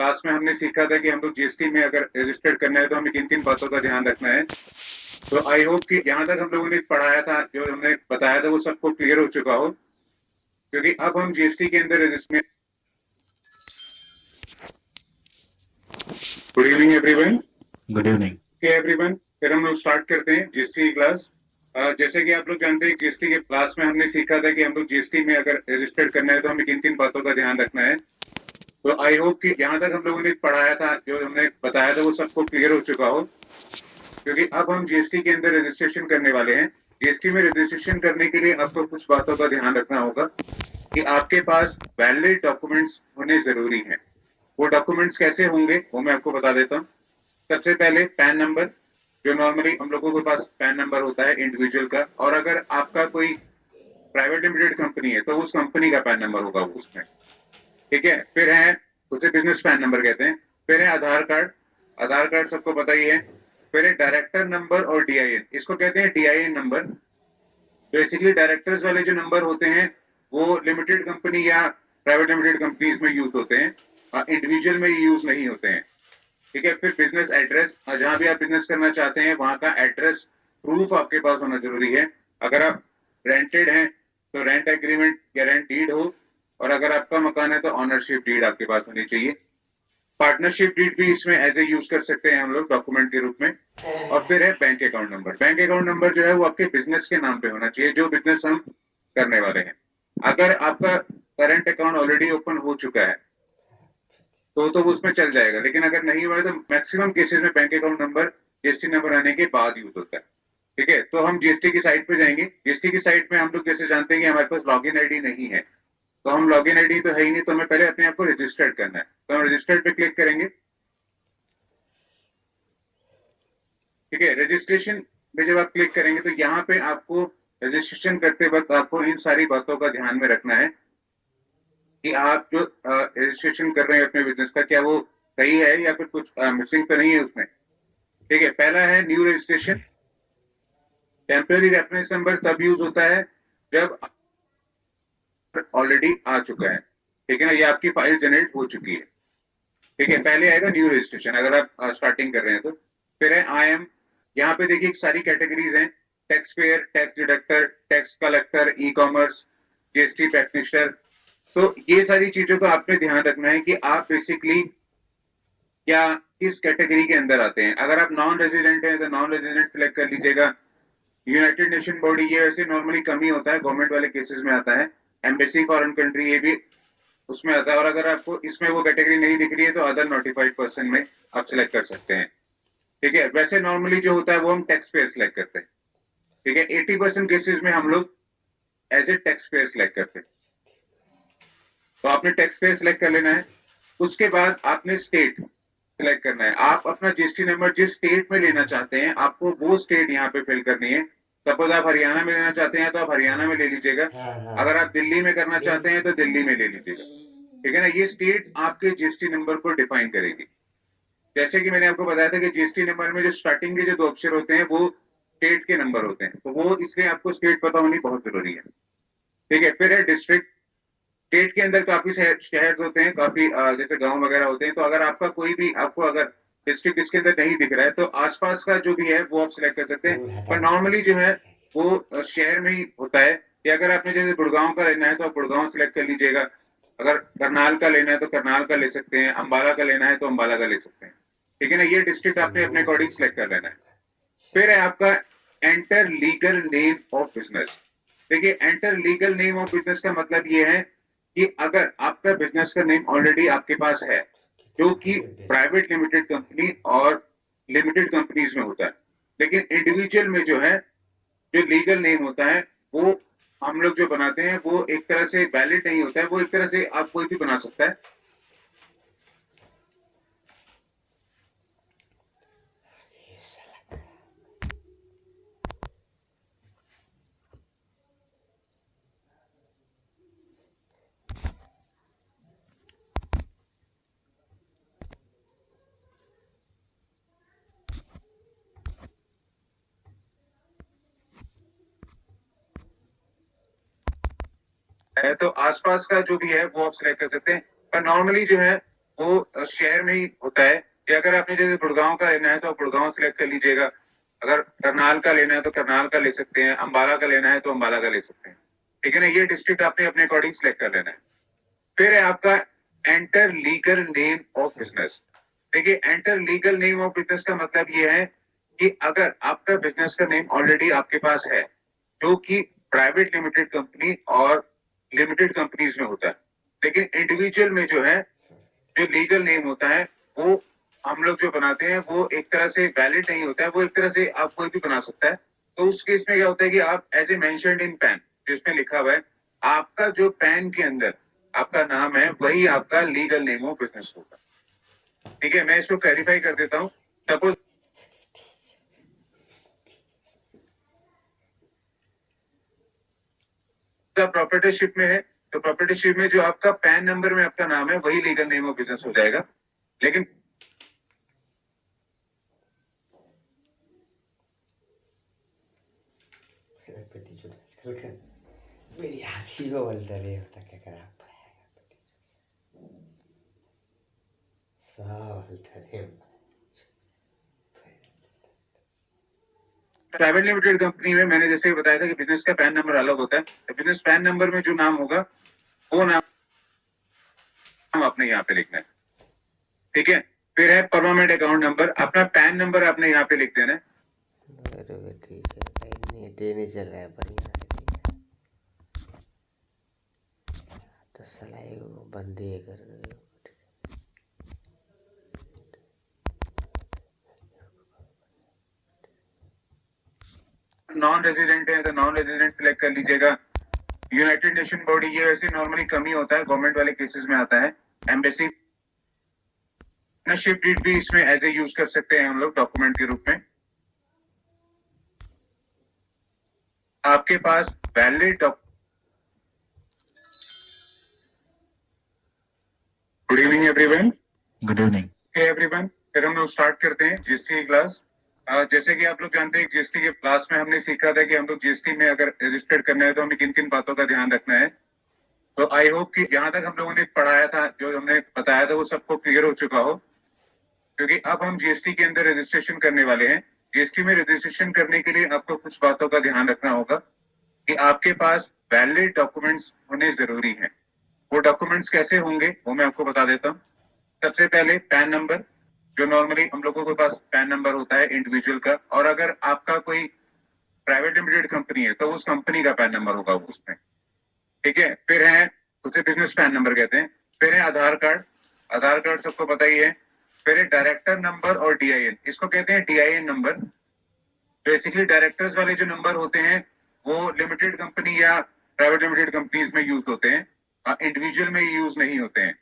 Class में हमने सीखा था कि हम लोग जीएसटी में अगर रजिस्टर्ड करना है तो हमें किन किन बातों का ध्यान रखना है। तो आई होप कि जहां तक हम लोगों ने पढ़ाया था, जो हमने बताया था, वो सबको क्लियर हो चुका हो, क्योंकि अब हम जीएसटी के अंदर register. Good evening everyone. Good evening. Okay everyone, फिर हम लोग स्टार्ट करते हैं जीएसटी की क्लास। जैसे कि आप लोग जानते हैं, जीएसटी के क्लास में हमने सीखा था कि हम लोग जीएसटी में अगर रजिस्टर्ड करना है तो हमें किन किन बातों का ध्यान रखना है। तो आई होप कि जहां तक हम लोगों ने पढ़ाया था, जो हमने बताया था, वो सबको क्लियर हो चुका हो, क्योंकि अब हम जीएसटी के अंदर रजिस्ट्रेशन करने वाले हैं। जीएसटी में रजिस्ट्रेशन करने के लिए आपको कुछ बातों का ध्यान रखना होगा कि आपके पास वैलिड डॉक्यूमेंट्स होने जरूरी हैं। वो डॉक्यूमेंट्स कैसे होंगे वो मैं आपको बता देता हूँ। सबसे पहले पैन नंबर, जो नॉर्मली हम लोगों के पास पैन नंबर होता है इंडिविजुअल का, और अगर आपका कोई प्राइवेट लिमिटेड कंपनी है तो उस कंपनी का पैन नंबर होगा उसमें। ठीक है। फिर है, उसे बिजनेस पैन नंबर कहते हैं। फिर है आधार कार्ड। आधार कार्ड सबको पता ही है। फिर है डायरेक्टर नंबर और डीआईएन, इसको कहते हैं डीआईएन नंबर। बेसिकली डायरेक्टर्स वाले जो नंबर होते हैं वो लिमिटेड कंपनी या प्राइवेट लिमिटेड कंपनीज में यूज होते हैं, इंडिविजुअल में यूज नहीं होते हैं। ठीक है। फिर बिजनेस एड्रेस, जहां भी आप बिजनेस करना चाहते हैं वहां का एड्रेस प्रूफ आपके पास होना जरूरी है। अगर आप रेंटेड हैं तो रेंट एग्रीमेंट या रेंट डीड हो, और अगर आपका मकान है तो ऑनरशिप डीड आपके पास होनी चाहिए। पार्टनरशिप डीड भी इसमें एज ए यूज कर सकते हैं हम लोग डॉक्यूमेंट के रूप में। और फिर है bank account number. Bank account number जो है वो आपके बिजनेस के नाम पे होना चाहिए, जो बिजनेस हम करने वाले हैं। अगर आपका करंट अकाउंट ऑलरेडी ओपन हो चुका है तो उसमें चल जाएगा, लेकिन अगर नहीं हुआ है तो मैक्सिमम केसेस में bank account number GST number आने के बाद यूज होता है। ठीक है। तो हम जीएसटी की साइट पे जाएंगे। जीएसटी की साइट में हम लोग जैसे जानते हैं कि हमारे पास लॉगिन आईडी नहीं है, तो हम लॉगिन आईडी तो है ही नहीं, तो हमें पहले अपने आप को रजिस्टर्ड करना है। तो हम रजिस्टर्ड पे क्लिक करेंगे। ठीक है। रजिस्ट्रेशन में जब आप क्लिक करेंगे तो यहाँ पे आपको रजिस्ट्रेशन करते वक्त आपको इन सारी बातों का ध्यान में रखना है कि आप जो रजिस्ट्रेशन कर रहे हैं अपने बिजनेस का, क्या वो सही है या फिर कुछ मिसिंग तो नहीं है उसमें। ठीक है। पहला है new registration. Temporary reference number तब यूज होता है जब ऑलरेडी आ चुका है। ठीक है ना, ये आपकी फाइल जनरेट हो चुकी है। ठीक है। पहले आएगा न्यू रजिस्ट्रेशन अगर आप स्टार्टिंग कर रहे हैं तो। फिर है आई एम। यहाँ पे देखिए सारी कैटेगरीज हैं। Tax payer, tax deductor, tax collector, e commerce, GST practitioner. तो ये सारी चीजों का आपने ध्यान रखना है कि आप बेसिकली क्या किस कैटेगरी के अंदर आते हैं। अगर आप नॉन रेजिडेंट हैं तो नॉन रेजिडेंट सिलेक्ट कर लीजिएगा। यूनाइटेड नेशन बॉडी, ये वैसे नॉर्मली कम ही होता है, गवर्नमेंट वाले केसेस में आता है। एम्बेसी फॉरेन कंट्री, ये भी उसमें आता है। और अगर आपको इसमें वो कैटेगरी नहीं दिख रही है तो अदर नोटिफाइड पर्सन में आप सिलेक्ट कर सकते हैं। ठीक है। वैसे नॉर्मली जो होता है वो हम टैक्स पेयर सिलेक्ट करते हैं। ठीक है। 80% केसेस में हम लोग as a tax payer select करते हैं। तो आपने टैक्स पेयर सिलेक्ट कर लेना है। उसके बाद आपने स्टेट सिलेक्ट करना है। आप अपना जीएसटी नंबर जिस स्टेट में लेना चाहते हैं आपको वो स्टेट यहाँ पे फिल करनी है। सपोज आप हरियाणा में लेना चाहते हैं तो आप हरियाणा में ले लीजिएगा। अगर आप दिल्ली में करना चाहते हैं तो दिल्ली में ले लीजिएगा। ठीक है ना। ये स्टेट आपके जीएसटी नंबर को डिफाइन करेगी। जैसे कि मैंने आपको बताया था कि जीएसटी नंबर में जो स्टार्टिंग के जो दो अक्षर होते हैं वो स्टेट के नंबर होते हैं, तो वो इसलिए आपको स्टेट पता होनी बहुत जरूरी है। ठीक है। फिर है डिस्ट्रिक्ट। स्टेट के अंदर काफी शहर होते हैं, काफी जैसे गांव वगैरह होते हैं, तो अगर आपका कोई भी, आपको अगर डिस्ट्रिक्ट इसके अंदर नहीं दिख रहा है तो आसपास का जो भी है वो आप सिलेक्ट कर सकते हैं। पर नॉर्मली जो है वो शहर में ही होता है। कि अगर आपने जैसे गुड़गांव का लेना है तो आप गुड़गांव सिलेक्ट कर लीजिएगा। अगर करनाल का लेना है तो करनाल का ले सकते हैं। अंबाला का लेना है तो अंबाला का ले सकते हैं। ठीक है ना। ये डिस्ट्रिक्ट आपने अपने अकॉर्डिंग सिलेक्ट कर लेना है। फिर है आपका enter legal name of business. देखिए enter legal name of business का मतलब ये है कि अगर आपका बिजनेस का नेम ऑलरेडी आपके पास है, जो कि प्राइवेट लिमिटेड कंपनी और लिमिटेड कंपनीज में होता है, लेकिन इंडिविजुअल में जो है जो लीगल नेम होता है वो हम लोग जो बनाते हैं वो एक तरह से वैलिड नहीं होता है। वो एक तरह से आप कोई भी बना सकता है। है तो आसपास का जो भी है वो आप सिलेक्ट कर सकते हैं। पर नॉर्मली जो है वो शहर में ही होता है कि अगर आपने जैसे गुड़गांव का लेना है तो आप गुड़गांव सिलेक्ट कर लीजिएगा, अगर करनाल का लेना है तो करनाल का ले सकते हैं, अंबाला का लेना है तो अंबाला का ले सकते हैं, ठीक है ना। ये डिस्ट्रिक्ट आपने अपने अकॉर्डिंग सिलेक्ट कर लेना है। फिर है आपका enter legal name of business. देखिए, enter legal name of business का मतलब ये है कि अगर आपका बिजनेस का नेम ऑलरेडी आपके पास है, जो कि प्राइवेट लिमिटेड कंपनी और लिमिटेड कंपनीज में होता है, लेकिन इंडिविजुअल में जो है, जो लीगल नेम होता है, वो हम लोग जो बनाते हैं वो एक तरह से वैलिड नहीं होता है, वो एक तरह से आप कोई भी बना सकता है। तो उस केस में क्या होता है कि आप as a mentioned in PAN, जिसमें लिखा हुआ है, आपका जो पैन के अंदर आपका नाम है वही आपका लीगल नेम ऑफ बिजनेस होगा। ठीक है, मैं इसको क्लैरिफाई कर देता हूँ। सपोज प्रॉपर्टीशिप में है, तो प्रॉपर्टीशिप में जो आपका पैन नंबर में आपका नाम है वही लीगल नेम ऑफ बिजनेस हो जाएगा। लेकिन मेरी हाथी को बोलता रही होता क्या करा प्राइवेट लिमिटेड कंपनी में मैंने जैसे बताया था कि बिजनेस का पैन नंबर अलग होता है, तो बिजनेस पैन नंबर में जो नाम होगा वो नाम आपने यहाँ पे लिखना है। ठीक है, फिर है परमानेंट अकाउंट नंबर, अपना पैन नंबर आपने यहाँ पे लिख देना है। नहीं चल रहा है बढ़िया तो सलाई बंदी कर नॉन रेजिडेंट है तो नॉन रेजिडेंट सिलेक्ट कर लीजिएगा। यूनाइटेड नेशन बॉडी, ये वैसे नॉर्मली कम ही होता है, गवर्नमेंट वाले केसेस में आता है। एम्बेसी शिप डीड भी इसमें एज ए यूज कर सकते हैं हम लोग डॉक्यूमेंट के रूप में। आपके पास valid good evening everyone. Good evening everyone, फिर हम लोग स्टार्ट करते हैं जीएसटी की क्लास। जैसे कि आप लोग जानते हैं, जीएसटी के क्लास में हमने सीखा था कि हम लोग जीएसटी में अगर रजिस्टर्ड करना है तो हमें किन किन बातों का ध्यान रखना है। तो आई होप कि यहाँ तक हम लोगों ने पढ़ाया था, जो हमने बताया था वो सबको क्लियर हो चुका हो, क्योंकि अब हम जीएसटी के अंदर रजिस्ट्रेशन करने वाले हैं। जीएसटी में रजिस्ट्रेशन करने के लिए आपको कुछ बातों का ध्यान रखना होगा कि आपके पास वैलिड डॉक्यूमेंट्स होने जरूरी हैं। वो डॉक्यूमेंट्स कैसे होंगे वो मैं आपको बता देता हूँ। सबसे पहले पैन नंबर, जो नॉर्मली हम लोगों के पास पैन नंबर होता है इंडिविजुअल का, और अगर आपका कोई प्राइवेट लिमिटेड कंपनी है तो उस कंपनी का पैन नंबर होगा उसमें। ठीक है, फिर है उसे बिजनेस पैन नंबर कहते हैं। फिर है आधार कार्ड, आधार कार्ड सबको पता ही है। फिर है डायरेक्टर नंबर और डीआईएन, इसको कहते हैं डीआईएन नंबर। बेसिकली डायरेक्टर्स वाले जो नंबर होते हैं वो लिमिटेड कंपनी या प्राइवेट लिमिटेड कंपनीज में यूज होते हैं, इंडिविजुअल में यूज नहीं होते हैं।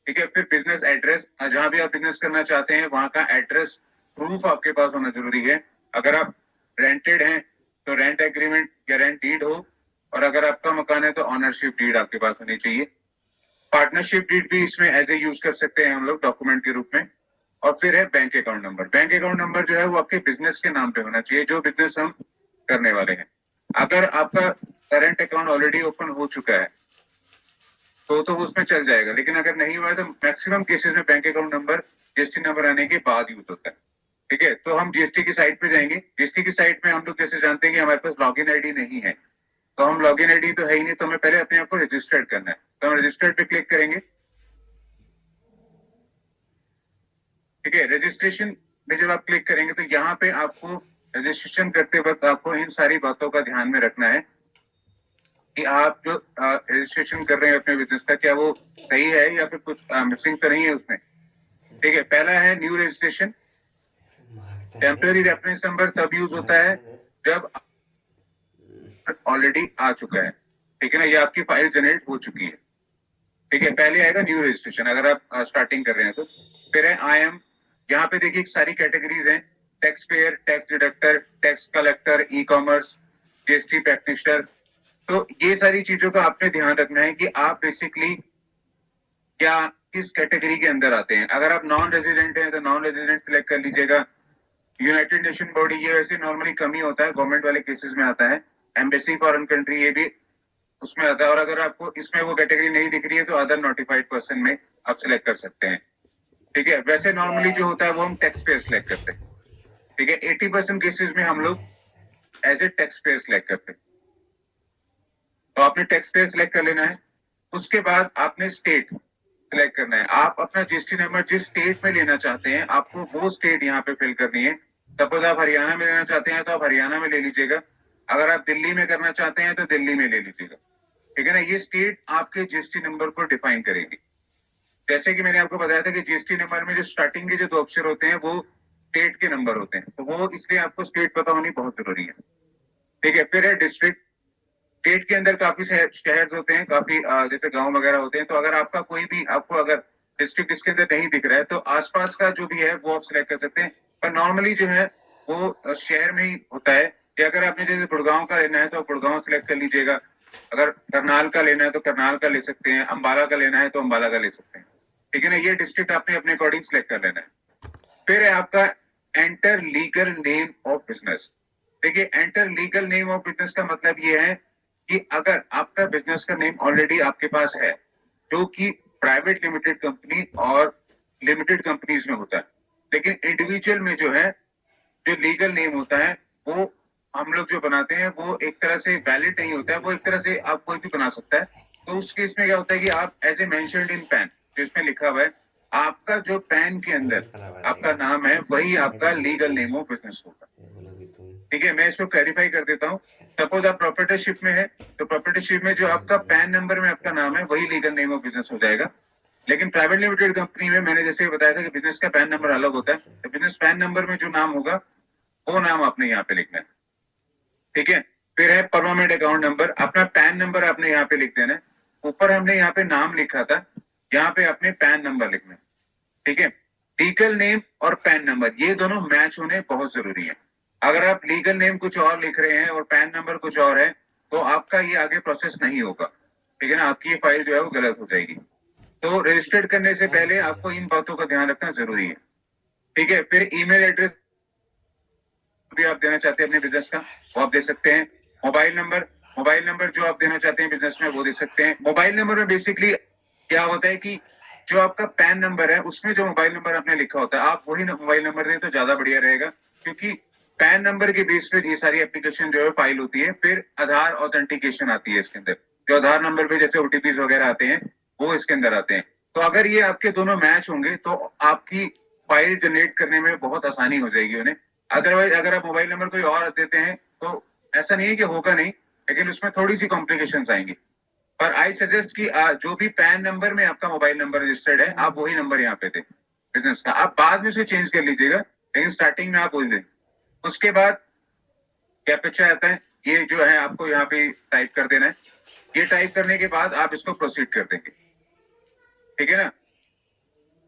ठीक है, फिर बिजनेस एड्रेस, जहां भी आप बिजनेस करना चाहते हैं वहां का एड्रेस प्रूफ आपके पास होना जरूरी है। अगर आप रेंटेड हैं तो रेंट एग्रीमेंट या रेंट डीड हो, और अगर आपका मकान है तो ऑनरशिप डीड आपके पास होनी चाहिए। पार्टनरशिप डीड भी इसमें एज ए यूज कर सकते हैं हम लोग डॉक्यूमेंट के रूप में। और फिर है bank account number. Bank account number जो है वो आपके बिजनेस के नाम पे होना चाहिए, जो बिजनेस हम करने वाले हैं। अगर आपका करंट अकाउंट ऑलरेडी ओपन हो चुका है तो उसमें चल जाएगा, लेकिन अगर नहीं हुआ है तो मैक्सिमम केसेस में bank account number GST number आने के बाद यूज होता है। ठीक है, तो हम जीएसटी की साइट पे जाएंगे। जीएसटी की साइट में हम लोग जैसे जानते हैं कि हमारे पास लॉगिन आईडी नहीं है, तो हम लॉगिन आईडी तो है ही नहीं, तो हमें पहले अपने आप को रजिस्टर्ड करना है। तो हम रजिस्टर्ड पे क्लिक करेंगे। ठीक है, रजिस्ट्रेशन में जब आप क्लिक करेंगे तो यहाँ पे आपको रजिस्ट्रेशन करते वक्त आपको इन सारी बातों का ध्यान में रखना है कि आप जो रजिस्ट्रेशन कर रहे हैं अपने बिजनेस का, क्या वो सही है या फिर कुछ मिसिंग तो नहीं है उसमें। ठीक है, पहला है new registration. Temporary reference number तब यूज होता है जब ऑलरेडी आ चुका है। ठीक है ना, ये आपकी फाइल जनरेट हो चुकी है। ठीक है, पहले आएगा न्यू रजिस्ट्रेशन अगर आप स्टार्टिंग कर रहे हैं तो। फिर है आई एम, यहाँ पे देखिए सारी कैटेगरीज हैं, tax payer, tax deductor, tax collector, e commerce, GST practitioner. तो ये सारी चीजों का आपने ध्यान रखना है कि आप बेसिकली क्या किस कैटेगरी के अंदर आते हैं। अगर आप नॉन रेजिडेंट हैं तो नॉन रेजिडेंट सिलेक्ट कर लीजिएगा। यूनाइटेड नेशन बॉडी, ये वैसे नॉर्मली कम ही होता है, गवर्नमेंट वाले केसेस में आता है। एम्बेसी फॉरेन कंट्री, ये भी उसमें आता है। और अगर आपको इसमें वो कैटेगरी नहीं दिख रही है तो अदर नोटिफाइड पर्सन में आप सिलेक्ट कर सकते हैं। ठीक है, वैसे नॉर्मली जो होता है वो हम टैक्स पेयर सिलेक्ट करते हैं। ठीक है, 80% केसेस में हम लोग as a tax payer select करते हैं। तो आपने टैक्स पेयर सिलेक्ट कर लेना है। उसके बाद आपने स्टेट सिलेक्ट करना है। आप अपना जीएसटी नंबर जिस स्टेट में लेना चाहते हैं आपको वो स्टेट यहाँ पे फिल करनी है। सपोज आप हरियाणा में लेना चाहते हैं तो आप हरियाणा में ले लीजिएगा। अगर आप दिल्ली में करना चाहते हैं तो दिल्ली में ले लीजिएगा। ठीक है ना, ये स्टेट आपके जीएसटी नंबर को डिफाइन करेगी। जैसे कि मैंने आपको बताया था कि जीएसटी नंबर में जो स्टार्टिंग के जो 2 अक्षर होते हैं वो स्टेट के नंबर होते हैं, तो वो इसलिए आपको स्टेट पता होनी बहुत जरूरी है। ठीक है, फिर है डिस्ट्रिक्ट। स्टेट के अंदर काफी शहर होते हैं, काफी जैसे गांव वगैरह होते हैं, तो अगर आपका कोई भी आपको अगर डिस्ट्रिक्ट इसके अंदर नहीं दिख रहा है तो आसपास का जो भी है वो आप सिलेक्ट कर सकते हैं। पर नॉर्मली जो है वो शहर में ही होता है कि अगर आपने जैसे गुड़गांव का लेना है तो गुड़गांव सिलेक्ट कर लीजिएगा। अगर करनाल का लेना है तो करनाल का ले सकते हैं, अंबाला का लेना है तो अंबाला का ले सकते हैं। ठीक है ना, ये डिस्ट्रिक्ट आपने अपने अकॉर्डिंग सिलेक्ट कर लेना है। फिर है आपका enter legal name of business. देखिए, enter legal name of business का मतलब ये है कि अगर आपका बिजनेस का नेम ऑलरेडी आपके पास है, जो कि प्राइवेट लिमिटेड कंपनी और लिमिटेड कंपनीज में होता है, लेकिन इंडिविजुअल में जो है जो लीगल नेम होता है वो हम लोग जो बनाते हैं वो एक तरह से वैलिड नहीं होता है, वो एक तरह से आप कोई भी बना सकता है। तो उस केस में क्या होता है कि आप as a mentioned in PAN, जो इसमें लिखा हुआ है, आपका जो पैन के अंदर आपका नाम है वही आपका लीगल नेम ऑफ बिजनेस होगा। ठीक है, मैं इसको क्लैरिफाई कर देता हूँ। सपोज आप प्रॉपर्टरशिप में है तो प्रॉपर्टरशिप में जो आपका पैन नंबर में आपका नाम है वही लीगल नेम ऑफ बिजनेस हो जाएगा। लेकिन प्राइवेट लिमिटेड कंपनी में मैंने जैसे बताया था कि बिजनेस का पैन नंबर अलग होता है, तो बिजनेस पैन नंबर में जो नाम होगा वो नाम आपने यहाँ पे लिखना है। ठीक है, फिर है परमानेंट अकाउंट नंबर। अपना पैन नंबर आपने यहाँ पे लिख देना है। ऊपर हमने यहाँ पे नाम लिखा था, यहाँ पे आपने पैन नंबर लिखना है। ठीक है, लीगल नेम और पैन नंबर ये दोनों मैच होने बहुत जरूरी है। अगर आप लीगल नेम कुछ और लिख रहे हैं और पैन नंबर कुछ और है तो आपका ये आगे प्रोसेस नहीं होगा। ठीक है ना, आपकी ये फाइल जो है वो गलत हो जाएगी। तो रजिस्टर्ड करने से पहले आपको इन बातों का ध्यान रखना जरूरी है। ठीक है, फिर ईमेल एड्रेस भी आप देना चाहते हैं अपने बिजनेस का वो आप दे सकते हैं। मोबाइल नंबर जो आप देना चाहते हैं बिजनेस में वो दे सकते हैं। मोबाइल नंबर में बेसिकली क्या होता है कि जो आपका पैन नंबर है उसमें जो मोबाइल नंबर आपने लिखा होता है आप वही मोबाइल नंबर दें तो ज्यादा बढ़िया रहेगा, क्योंकि पैन नंबर के बेस पे ये सारी एप्लीकेशन जो है फाइल होती है। फिर आधार ऑथेंटिकेशन आती है इसके अंदर, जो आधार नंबर पे जैसे ओटीपी वगैरह आते हैं वो इसके अंदर आते हैं। तो अगर ये आपके दोनों मैच होंगे तो आपकी फाइल जनरेट करने में बहुत आसानी हो जाएगी उन्हें। अदरवाइज अगर आप मोबाइल नंबर कोई और देते हैं तो ऐसा नहीं है कि होगा नहीं, लेकिन उसमें थोड़ी सी कॉम्प्लिकेशंस आएंगी। पर आई सजेस्ट कि जो भी पैन नंबर में आपका मोबाइल नंबर रजिस्टर्ड है आप वही नंबर यहाँ पे दें बिजनेस का। आप बाद में उसे चेंज कर लीजिएगा, लेकिन स्टार्टिंग में आप बोल दें। उसके बाद कैप्चा आता है, ये जो है आपको यहाँ पे टाइप कर देना है। ये टाइप करने के बाद आप इसको प्रोसीड कर देंगे। ठीक है ना,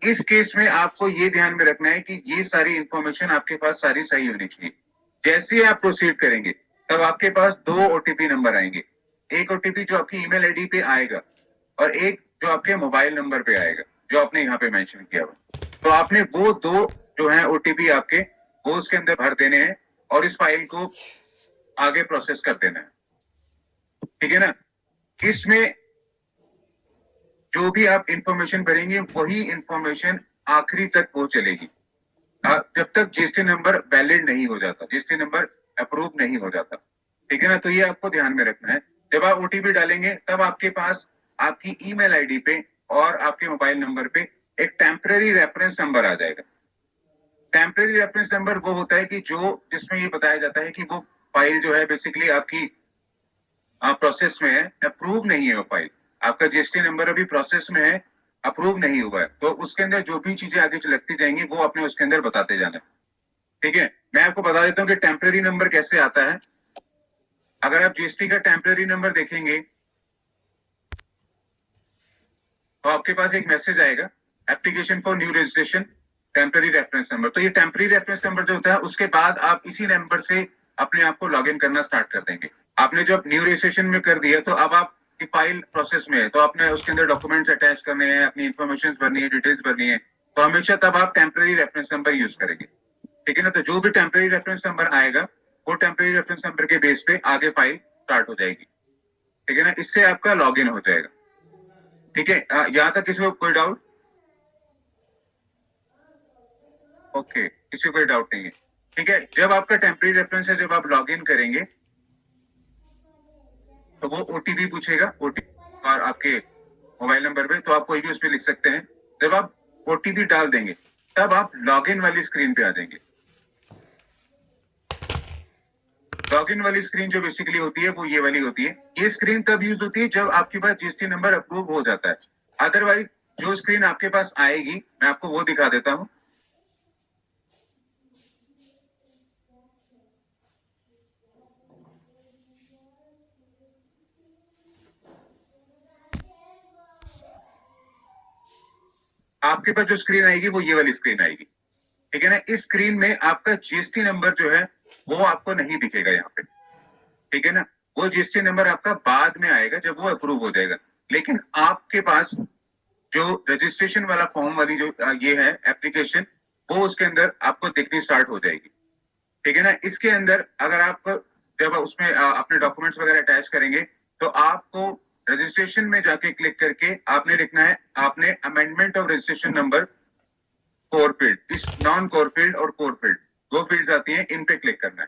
इस केस में आपको ये ध्यान में रखना है कि ये सारी इंफॉर्मेशन आपके पास सारी सही होनी चाहिए। जैसे ही आप प्रोसीड करेंगे तब आपके पास 2 ओटीपी नंबर आएंगे। एक ओटीपी जो आपकी ईमेल आईडी पे आएगा और एक जो आपके मोबाइल नंबर पे आएगा जो आपने यहाँ पे मेंशन किया हुआ। तो आपने वो 2 जो है ओटीपी आपके वो उसके अंदर भर देने हैं और इस फाइल को आगे प्रोसेस कर देना है। ठीक है ना, इसमें जो भी आप इंफॉर्मेशन भरेंगे वही इंफॉर्मेशन आखिरी तक वो चलेगी जब तक जीएसटी नंबर वैलिड नहीं हो जाता, जीएसटी नंबर अप्रूव नहीं हो जाता। ठीक है ना, तो ये आपको ध्यान में रखना है। जब आप ओटीपी डालेंगे तब आपके पास आपकी ईमेल आईडी पे और आपके मोबाइल नंबर पे एक टेम्पररी रेफरेंस नंबर आ जाएगा। टेम्पररी रेफरेंस नंबर वो होता है कि जो जिसमें ये बताया जाता है कि वो फाइल जो है बेसिकली आपकी प्रोसेस में है, अप्रूव नहीं है वो फाइल। आपका जीएसटी नंबर अभी प्रोसेस में है, अप्रूव नहीं हुआ है, तो उसके अंदर जो भी चीजें आगे लगती जाएंगी वो आपने उसके अंदर बताते जाना है। ठीक है, मैं आपको बता देता हूँ कि टेम्पररी नंबर कैसे आता है। अगर आप जीएसटी का टेम्पररी नंबर देखेंगे तो आपके पास एक मैसेज आएगा, application for new registration temporary reference number. तो ये टेम्पररी रेफरेंस नंबर जो होता है उसके बाद आप इसी नंबर से अपने आप को लॉग इन करना स्टार्ट कर देंगे। आपने जब न्यू रजिस्ट्रेशन में कर दिया तो अब आपकी फाइल प्रोसेस में है, तो आपने उसके अंदर डॉक्यूमेंट्स अटैच करने हैं, अपनी इन्फॉर्मेशन भरनी है, डिटेल्स भरनी है, तो हमेशा तब आप टेम्पररी रेफरेंस नंबर यूज करेंगे। ठीक है ना, तो जो भी टेम्पररी रेफरेंस नंबर आएगा वो टेम्पररी रेफरेंस नंबर के बेस पे आगे फाइल स्टार्ट हो जाएगी। ठीक है ना, इससे आपका लॉग इन हो जाएगा। ठीक है, यहाँ तक किसी को कोई डाउट? ओके, किसी को कोई डाउट नहीं है, ठीक है। जब आपका टेम्परेरी रेफरेंस है, जब आप लॉग इन करेंगे तो वो ओटीपी पूछेगा, ओटीपी और आपके मोबाइल नंबर पे, तो आप कोई भी उसमें लिख सकते हैं। जब आप ओटीपी डाल देंगे तब आप लॉगिन वाली स्क्रीन पे आ जाएंगे। लॉगिन वाली स्क्रीन जो बेसिकली होती है वो ये वाली होती है। ये स्क्रीन तब यूज होती है जब आपके पास जीएसटी नंबर अप्रूव हो जाता है। अदरवाइज जो स्क्रीन आपके पास आएगी, मैं आपको वो दिखा देता हूं। आपके पास जो स्क्रीन आएगी वो ये वाली स्क्रीन आएगी, ठीक है ना। इस स्क्रीन में आपका जीएसटी नंबर जो है वो आपको नहीं दिखेगा यहाँ पे, ठीक है ना। वो जीएसटी नंबर आपका बाद में आएगा जब वो अप्रूव हो जाएगा। लेकिन आपके पास जो रजिस्ट्रेशन वाला फॉर्म वाली जो ये है एप्लीकेशन, वो उसके अंदर आपको दिखनी स्टार्ट हो जाएगी, ठीक है ना। इसके अंदर अगर आप जब उसमें अपने डॉक्यूमेंट्स वगैरह अटैच करेंगे तो आपको रजिस्ट्रेशन में जाके क्लिक करके आपने लिखना है, आपने amendment of registration number core field, इस नॉन कोर फील्ड और कोर फील्ड दो फील्ड्स आती हैं, इन पे क्लिक करना है,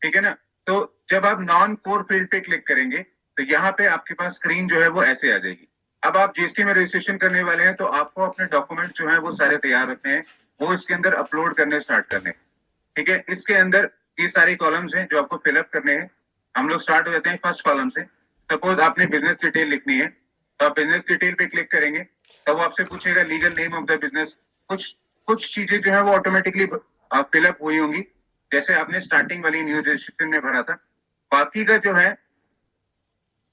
ठीक है ना। तो जब आप नॉन कोर फील्ड पे क्लिक करेंगे तो यहाँ पे आपके पास स्क्रीन जो है वो ऐसे आ जाएगी। अब आप जीएसटी में रजिस्ट्रेशन करने वाले हैं तो आपको अपने डॉक्यूमेंट जो है वो सारे तैयार रखने हैं, वो इसके अंदर अपलोड करने स्टार्ट करने हैं, ठीक है। इसके अंदर ये सारे कॉलम्स हैं जो आपको फिलअप करने हैं। हम लोग स्टार्ट हो जाते हैं फर्स्ट कॉलम से। सपोज आपने बिजनेस डिटेल लिखनी है तो आप बिजनेस डिटेल पे क्लिक करेंगे तो वो आपसे पूछेगा legal name of the business. कुछ कुछ चीजें जो है वो ऑटोमेटिकली फिलअप हुई होंगी, जैसे आपने स्टार्टिंग वाली न्यू रजिस्ट्रेशन में भरा था। बाकी का जो है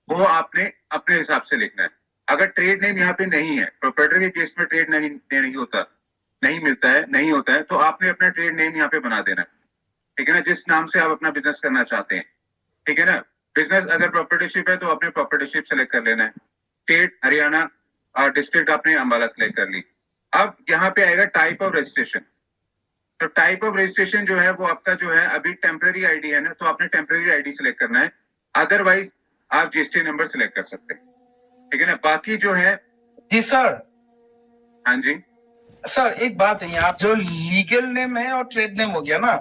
वो आपने अपने हिसाब से लिखना है। अगर ट्रेड नेम यहाँ पे नहीं है, प्रोप्राइटर के केस में ट्रेड नहीं होता, नहीं मिलता है, नहीं होता है, तो आपने अपना ट्रेड नेम यहाँ पे बना देना है, ठीक है ना, जिस नाम से आप अपना बिजनेस करना चाहते हैं, ठीक है ना। बिजनेस अगर प्रॉपर्टीशिप है तो आपने प्रॉपर्टीशिप सेलेक्ट कर लेना है। स्टेट हरियाणा और डिस्ट्रिक्ट आपने अंबाला सेलेक्ट कर ली। अब यहाँ पे आएगा टाइप ऑफ रजिस्ट्रेशन। तो टाइप ऑफ रजिस्ट्रेशन जो है वो आपका जो है अभी टेम्पररी आईडी है ना, तो आपने टेम्पररी आईडी सिलेक्ट करना है। अदरवाइज आप जीएसटी नंबर सिलेक्ट कर सकते हैं, ठीक है ना। बाकी जो है जी सर। हाँ जी सर एक बात है, यहाँ जो लीगल नेम है और ट्रेड नेम हो गया ना,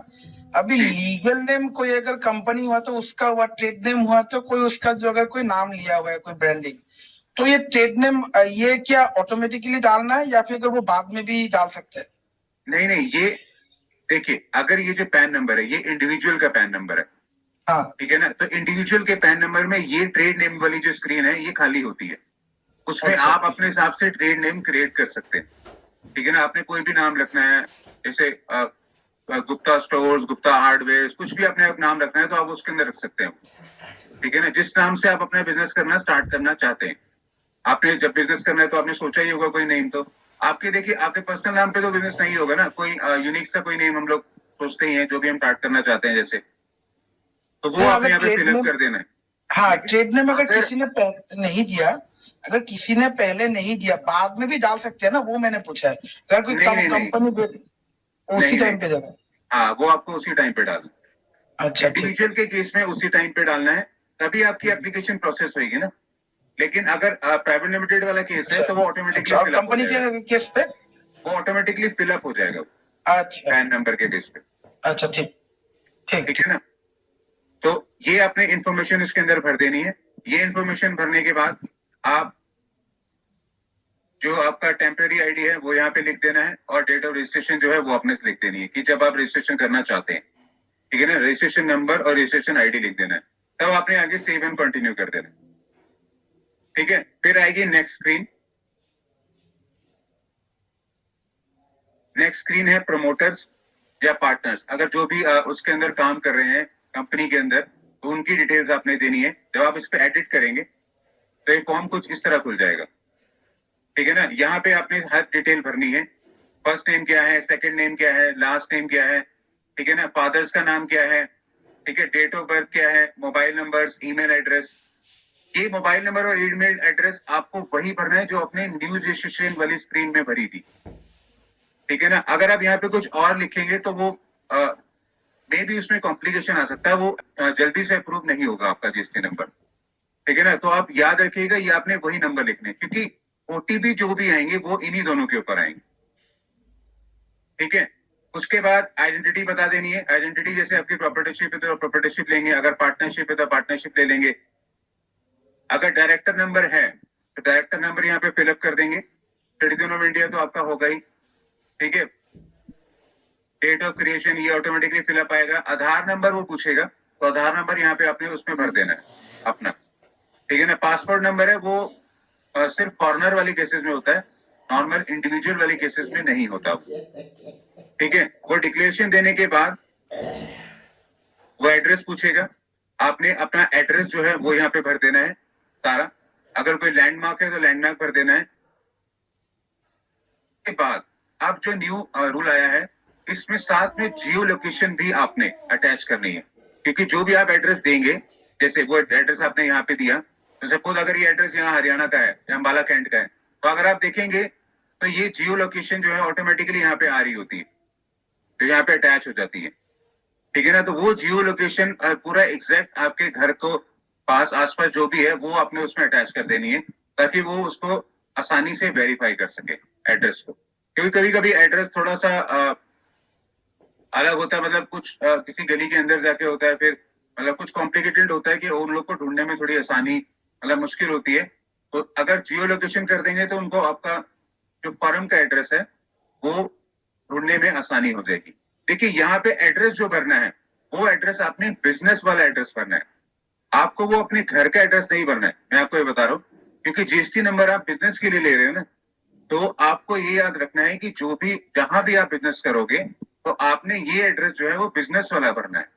अभी जी। लीगल नेम कोई अगर कंपनी हुआ तो उसका हुआ, ट्रेड नेम हुआ तो कोई उसका जो अगर कोई नाम लिया हुआ है, कोई ब्रांडिंग, तो ये ट्रेड नेम ये क्या ऑटोमेटिकली डालना है या फिर अगर वो बाद में भी डाल सकते हैं? नहीं नहीं, ये देखिए, अगर ये जो पैन नंबर है ये इंडिविजुअल का पैन नंबर है, हाँ ठीक है ना। तो इंडिविजुअल के पैन नंबर में ये ट्रेड नेम वाली जो स्क्रीन है ये खाली होती है। उसमें अच्छा। आप अपने हिसाब से ट्रेड नेम क्रिएट कर सकते हैं, ठीक है ना। आपने कोई भी नाम रखना है, जैसे गुप्ता स्टोर्स, गुप्ता हार्डवेयर, कुछ भी अपने नाम रखना है तो आप उसके अंदर रख सकते हैं, ठीक है ना। जिस नाम से आप अपना बिजनेस करना स्टार्ट करना चाहते हैं, आपने जब बिजनेस करना है तो आपने सोचा ही होगा कोई नेम। तो आपके देखिए, आपके पर्सनल नाम पे तो बिजनेस नहीं होगा ना, कोई यूनिक सा कोई नेम हम लोग सोचते ही हैं जो भी हम स्टार्ट करना चाहते हैं, जैसे, तो वो नहीं, आपने अगर यहाँ पे ट्रेड फिलअप नेम, कर देना है। हाँ ट्रेड नेम अगर अगर किसी ने नहीं दिया, अगर किसी ने पहले नहीं दिया बाद में भी डाल सकते हैं ना, वो मैंने पूछा है। अगर कोई नहीं कंपनी उसी नहीं टाइम पे देना। हाँ, वो आपको उसी टाइम पे डालना। अच्छा ठीक। इंडिविजुअल के केस में उसी टाइम पे डालना है, तभी आपकी एप्लीकेशन प्रोसेस होगी ना। लेकिन अगर प्राइवेट लिमिटेड वाला केस है तो वो ऑटोमेटिकली अच्छा, और फिलअप हो कंपनी जाएगा, के केस पे? वो ऑटोमेटिकली फिलअप हो जाएगा अच्छा पैन नंबर के बेस पे, अच्छा ठीक ठीक ठीक है ना। तो ये आपने इंफॉर्मेशन इसके अंदर भर देनी है। ये इंफॉर्मेशन भरने के बाद आप जो आपका टेम्पररी आईडी है वो यहाँ पे लिख देना है, और डेट ऑफ रजिस्ट्रेशन जो है वो आपने लिख देनी है कि जब आप रजिस्ट्रेशन करना चाहते हैं, ठीक है ना। रजिस्ट्रेशन नंबर और रजिस्ट्रेशन आईडी लिख देना है, तब आपने आगे सेव एंड कंटिन्यू कर देना, ठीक है। फिर आएगी नेक्स्ट स्क्रीन। नेक्स्ट स्क्रीन है प्रमोटर्स या पार्टनर्स। अगर जो भी उसके अंदर काम कर रहे हैं कंपनी के अंदर, तो उनकी डिटेल्स आपने देनी है। जब आप इस पे एडिट करेंगे तो ये फॉर्म कुछ इस तरह खुल जाएगा, ठीक है ना। यहाँ पे आपने हर डिटेल भरनी है। फर्स्ट नेम क्या है, सेकंड नेम क्या है, लास्ट नेम क्या है, ठीक है ना। फादर्स का नाम क्या है, ठीक है। डेट ऑफ बर्थ क्या है, मोबाइल नंबर्स, ईमेल एड्रेस। ये मोबाइल नंबर और ईमेल एड्रेस आपको वही भरना है जो आपने न्यू रजिस्ट्रेशन वाली स्क्रीन में भरी थी, ठीक है ना। अगर आप यहाँ पे कुछ और लिखेंगे तो वो मे भी उसमें कॉम्प्लिकेशन आ सकता है, वो जल्दी से अप्रूव नहीं होगा आपका जीएसटी नंबर, ठीक है ना। तो आप याद रखिएगा ये आपने वही नंबर लिखने, क्योंकि ओटीपी जो भी आएंगे वो इन्हीं दोनों के ऊपर आएंगे, ठीक है। उसके बाद आइडेंटिटी बता देनी है। आइडेंटिटी जैसे आपकी प्रॉपर्टीशिप है तो प्रॉपर्टीशिप लेंगे, अगर पार्टनरशिप है तो पार्टनरशिप ले लेंगे। अगर डायरेक्टर नंबर है तो डायरेक्टर नंबर यहाँ पे फिलअप कर देंगे। सिटीजन ऑफ इंडिया तो आपका होगा ही, ठीक है। डेट ऑफ क्रिएशन ये ऑटोमेटिकली फिलअप आएगा। आधार नंबर वो पूछेगा तो आधार नंबर यहाँ पे आपने उसमें भर देना है अपना, ठीक है ना। पासपोर्ट नंबर है वो सिर्फ फॉरेनर वाले केसेस में होता है, नॉर्मल इंडिविजुअल वाले केसेस में नहीं होता, ठीक है। वो डिक्लेरेशन देने के बाद वो एड्रेस पूछेगा, आपने अपना एड्रेस जो है वो यहाँ पे भर देना है सारा। अगर कोई लैंडमार्क है तो लैंडमार्क भर देना है। के बाद अब जो न्यू रूल आया है इसमें साथ में जियो लोकेशन भी आपने अटैच करनी है, क्योंकि जो भी आप एड्रेस देंगे, जैसे वो एड्रेस आपने यहाँ पे दिया, तो सपोज अगर ये एड्रेस यहाँ हरियाणा का है या अम्बाला कैंट का है, तो अगर आप देखेंगे तो ये जियो लोकेशन जो है ऑटोमेटिकली यहाँ पे आ रही होती है, तो यहाँ पे अटैच हो जाती है, ठीक है ना। तो वो जियो लोकेशन पूरा एग्जैक्ट आपके घर को पास आसपास जो भी है वो आपने उसमें अटैच कर देनी है, ताकि वो उसको आसानी से वेरीफाई कर सके एड्रेस को। क्योंकि कभी कभी एड्रेस थोड़ा सा अलग होता है, मतलब कुछ किसी गली के अंदर जाके होता है, फिर मतलब कुछ कॉम्प्लिकेटेड होता है कि उन लोग को ढूंढने में थोड़ी आसानी मतलब मुश्किल होती है। तो अगर जियो लोकेशन कर देंगे तो उनको आपका जो फर्म का एड्रेस है वो ढूंढने में आसानी हो जाएगी। देखिए यहाँ पे एड्रेस जो भरना है वो एड्रेस आपने बिजनेस वाला एड्रेस भरना है, आपको वो अपने घर का एड्रेस नहीं भरना है। मैं आपको ये बता रहा हूँ, क्योंकि जीएसटी नंबर आप बिजनेस के लिए ले रहे हो ना, तो आपको ये याद रखना है कि जो भी जहां भी आप बिजनेस करोगे तो आपने ये एड्रेस जो है वो बिजनेस वाला भरना है।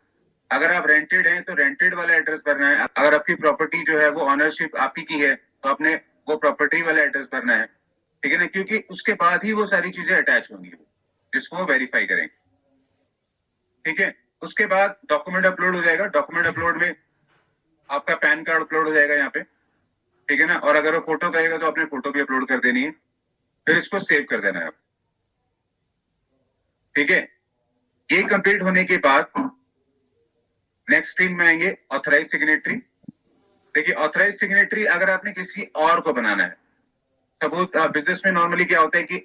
अगर आप रेंटेड हैं तो रेंटेड वाला एड्रेस भरना है। अगर आपकी प्रॉपर्टी जो है वो ऑनरशिप आप ही की है तो आपने वो प्रॉपर्टी वाला एड्रेस भरना है, ठीक है ना, क्योंकि उसके बाद ही वो सारी चीजें अटैच होंगी जिसको वेरीफाई करेंगे, ठीक है। उसके बाद डॉक्यूमेंट अपलोड हो जाएगा। डॉक्यूमेंट अपलोड में आपका पैन कार्ड अपलोड हो जाएगा यहाँ पे, ठीक है ना। और अगर वो फोटो कहेगा तो आपने फोटो भी अपलोड कर देनी है, फिर इसको सेव कर देना है, ठीक है। ये कंप्लीट होने के बाद नेक्स्ट स्क्रीन में आएंगे ऑथराइज सिग्नेटरी। देखिए ऑथराइज सिग्नेटरी अगर आपने किसी और को बनाना है, सपोज बिजनेस में नॉर्मली क्या होता है कि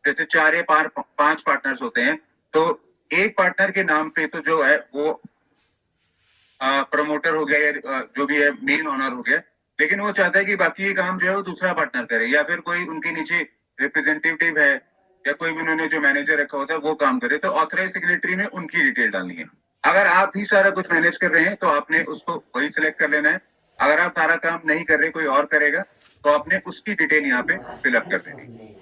जैसे 4 या 5 पार्टनर्स होते हैं, तो एक पार्टनर के नाम पे तो जो है वो प्रमोटर हो गया या जो भी है मेन ओनर हो गया, लेकिन वो चाहता है कि बाकी ये काम जो है वो दूसरा पार्टनर करे, या फिर कोई उनके नीचे रिप्रेजेंटेटिव है या कोई भी उन्होंने जो मैनेजर रखा होता है वो काम करे, तो ऑथराइज सिग्नेटरी में उनकी डिटेल डालनी है। अगर आप ही सारा कुछ मैनेज कर रहे हैं तो आपने उसको वही सिलेक्ट कर लेना है। अगर आप सारा काम नहीं कर रहे, कोई और करेगा, तो आपने उसकी डिटेल यहाँ पे फिलअप कर देनी,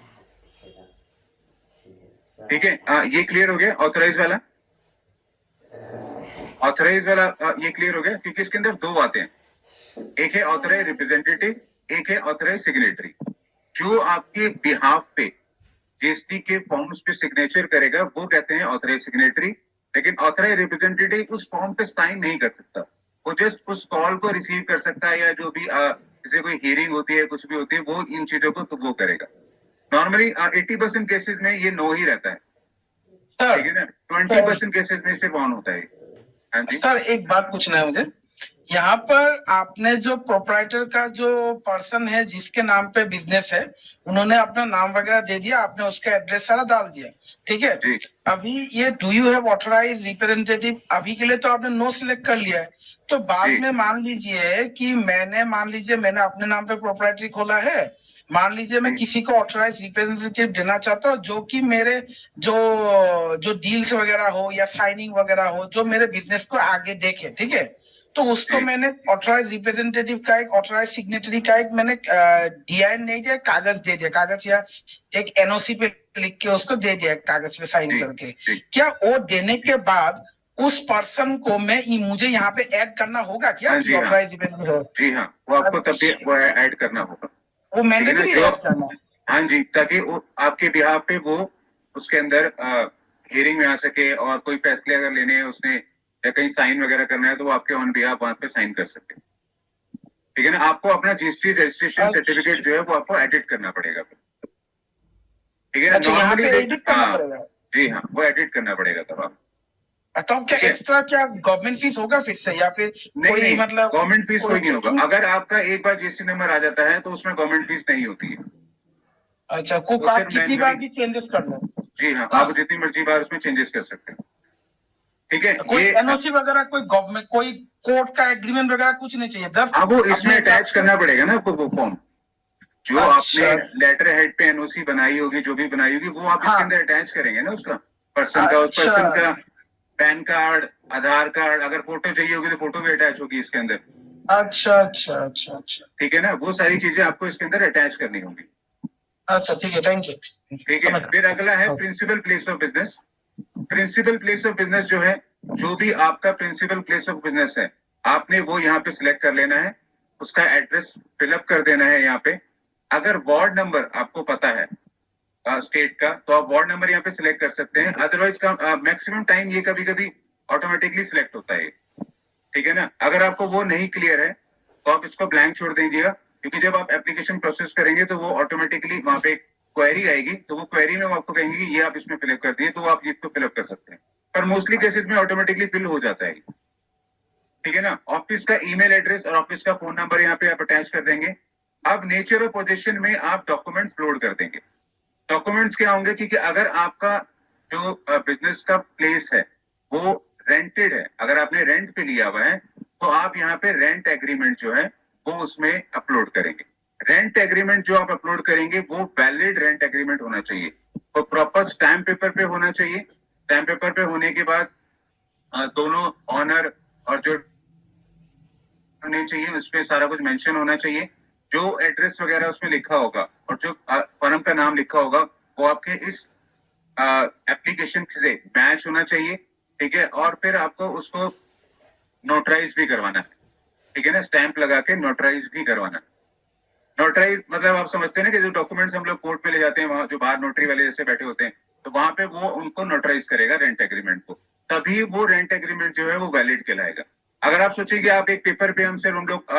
ठीक है। ये क्लियर हो गया ऑथराइज वाला। ऑथराइज वाला ये क्लियर हो गया, क्योंकि इसके अंदर 2 आते हैं, एक है ऑथराइज रिप्रेजेंटेटिव, एक है ऑथराइज सिग्नेटरी। जो आपके बिहाफ पे जीएसटी के फॉर्म्स पे सिग्नेचर करेगा वो कहते हैं ऑथराइज सिग्नेटरी, लेकिन ऑथराइज रिप्रेजेंटेटिव उस फॉर्म पे साइन नहीं कर सकता, वो जस्ट उस कॉल को रिसीव कर सकता है, या जो भी जैसे कोई हियरिंग होती है, कुछ भी होती है, वो इन चीजों को तो वो करेगा। नॉर्मली 80% केसेस में ये नो ही रहता है, ठीक है ना। 20% केसेस में सिर्फ ऑन होता है। हाँ जी सर, एक बात पूछना है मुझे। यहाँ पर आपने जो प्रोप्राइटर का जो पर्सन है जिसके नाम पे बिजनेस है, उन्होंने अपना नाम वगैरह दे दिया, आपने उसका एड्रेस सारा डाल दिया, ठीक है। जी। अभी ये do you have authorise representative, अभी के लिए तो आपने नो सिलेक्ट कर लिया है, तो बाद जी। में मान लीजिए कि मैंने अपने नाम पे प्रोप्राइटरी खोला है, मान लीजिए मैं जी। किसी को ऑथराइज रिप्रेजेंटेटिव देना चाहता हूँ जो कि मेरे जो जो डील्स वगैरह हो या साइनिंग वगैरह हो, जो मेरे बिजनेस को आगे देखे, ठीक है। तो उसको जी। मैंने ऑथराइज रिप्रेजेंटेटिव का एक ऑथराइज सिग्नेटरी का एक मैंने डीआईएन नहीं दिया, कागज दे दिया, कागज या एक एनओसी पे लिख के उसको दे दिया कागज पे साइन जी। करके। जी। क्या वो देने के बाद उस पर्सन को मुझे यहाँ पे ऐड करना होगा क्या हाँ कि जी, हाँ। Authorise representative? जी हाँ, वो आपको तब भी वो ऐड करना होगा, वो ठीक है ना। मैंडेटरी जो ऐड करना है? हाँ जी, ताकि वो आपके बिहाफ पे वो उसके अंदर हियरिंग में आ सके, और कोई फैसले अगर लेने हैं उसने या कहीं साइन वगैरह करना है तो वो आपके ऑन बिहाफ वहां पे साइन कर सके, ठीक है ना। आपको अपना जीएसटी रजिस्ट्रेशन सर्टिफिकेट जो है वो आपको एडिट करना पड़ेगा, ठीक है ना। अच्छा, यहाँ पे नॉर्मली एडिट करना पड़ेगा? जी हाँ, वो एडिट करना पड़ेगा तब आप। तो क्या ठीक है। एक्स्ट्रा क्या गवर्नमेंट फीस होगा फिर से, या फिर नहीं कोई नहीं, मतलब गवर्नमेंट फीस कोई नहीं होगा। अगर आपका एक बार जीएसटी नंबर आ जाता है तो उसमें गवर्नमेंट फीस नहीं होती है। अच्छा, वो आप सिर्फ कितनी बार मैन्युअली भी चेंजेस कर लो? जी हाँ, आप जितनी मर्जी बार उसमें चेंजेस कर सकते हैं। ठीक है, कोई ये एनओसी वगैरह, कोई गवर्नमेंट, कोई कोर्ट का एग्रीमेंट वगैरह कुछ नहीं चाहिए, जस्ट अब वो इसमें अपने हिसाब अटैच से। करना पड़ेगा ना आपको वो फॉर्म, जो आपने अच्छा। लेटर हेड पे एनओसी बनाई होगी, जो भी बनाई होगी, वो आप इसके हाँ। अंदर अटैच करेंगे ना उसका पर्सन का, उस अच्छा। पर्सन का पैन कार्ड, आधार कार्ड, अगर फोटो चाहिए होगी तो फोटो भी अटैच होगी इसके अंदर। अच्छा अच्छा अच्छा अच्छा ठीक है ना, वो सारी चीजें आपको इसके अंदर अटैच करनी होंगी। अच्छा, ठीक है, थैंक यू। ठीक है, समझ फिर अगला है गया। Principal place of business. Principal place of business जो है, जो भी आपका प्रिंसिपल प्लेस ऑफ बिजनेस है, आपने वो यहाँ पे सिलेक्ट कर लेना है, उसका एड्रेस फिलअप कर देना है यहाँ पे। अगर वार्ड नंबर आपको पता है स्टेट का, तो आप वार्ड नंबर यहाँ पे सिलेक्ट कर सकते हैं, अदरवाइज का मैक्सिमम टाइम ये कभी कभी ऑटोमेटिकली सिलेक्ट होता है। ठीक है ना, अगर आपको वो नहीं क्लियर है तो आप इसको ब्लैंक छोड़ दीजिएगा, क्योंकि जब आप एप्लीकेशन प्रोसेस करेंगे तो वो ऑटोमेटिकली वहां पे क्वेरी आएगी, तो वो क्वेरी में वो आपको कहेंगे कि ये आप इसमें फिलअप कर दिए, तो आप इसको फिलअप कर सकते हैं, पर मोस्टली केसेस में ऑटोमेटिकली फिल हो जाता है। ठीक है ना, ऑफिस का ईमेल एड्रेस और ऑफिस का फोन नंबर यहाँ पे आप अटैच कर देंगे। अब नेचर ऑफ पोजीशन में आप डॉक्यूमेंट्स अपलोड कर देंगे। डॉक्यूमेंट्स क्या होंगे, क्योंकि अगर आपका जो बिजनेस का प्लेस है वो रेंटेड है, अगर आपने रेंट पे लिया हुआ है, तो आप यहाँ पे रेंट एग्रीमेंट जो है वो उसमें अपलोड करेंगे। रेंट एग्रीमेंट जो आप अपलोड करेंगे वो वैलिड रेंट एग्रीमेंट होना चाहिए, तो प्रॉपर स्टैम्प पेपर पे होना चाहिए। स्टैम्प पेपर पे होने के बाद दोनों ऑनर और जो होने चाहिए उसपे सारा कुछ मेंशन होना चाहिए, जो एड्रेस वगैरह उसमें लिखा होगा और जो फर्म का नाम लिखा होगा वो आपके इस एप्लीकेशन से मैच होना चाहिए। ठीक है, और फिर आपको उसको नोटराइज भी करवाना है। ठीक है ना, स्टैंप लगा के नोटराइज भी करवाना है। नोटराइज मतलब आप समझते हैं ना कि जो डॉक्यूमेंट्स हम लोग कोर्ट में ले जाते हैं, वहां जो बाहर नोटरी वाले जैसे बैठे होते हैं, तो वहां पे वो उनको नोटराइज करेगा रेंट एग्रीमेंट को, तभी वो रेंट एग्रीमेंट जो है वो वैलिड कहलाएगा। अगर आप सोचेंगे आप एक पेपर पे हमसे हम लोग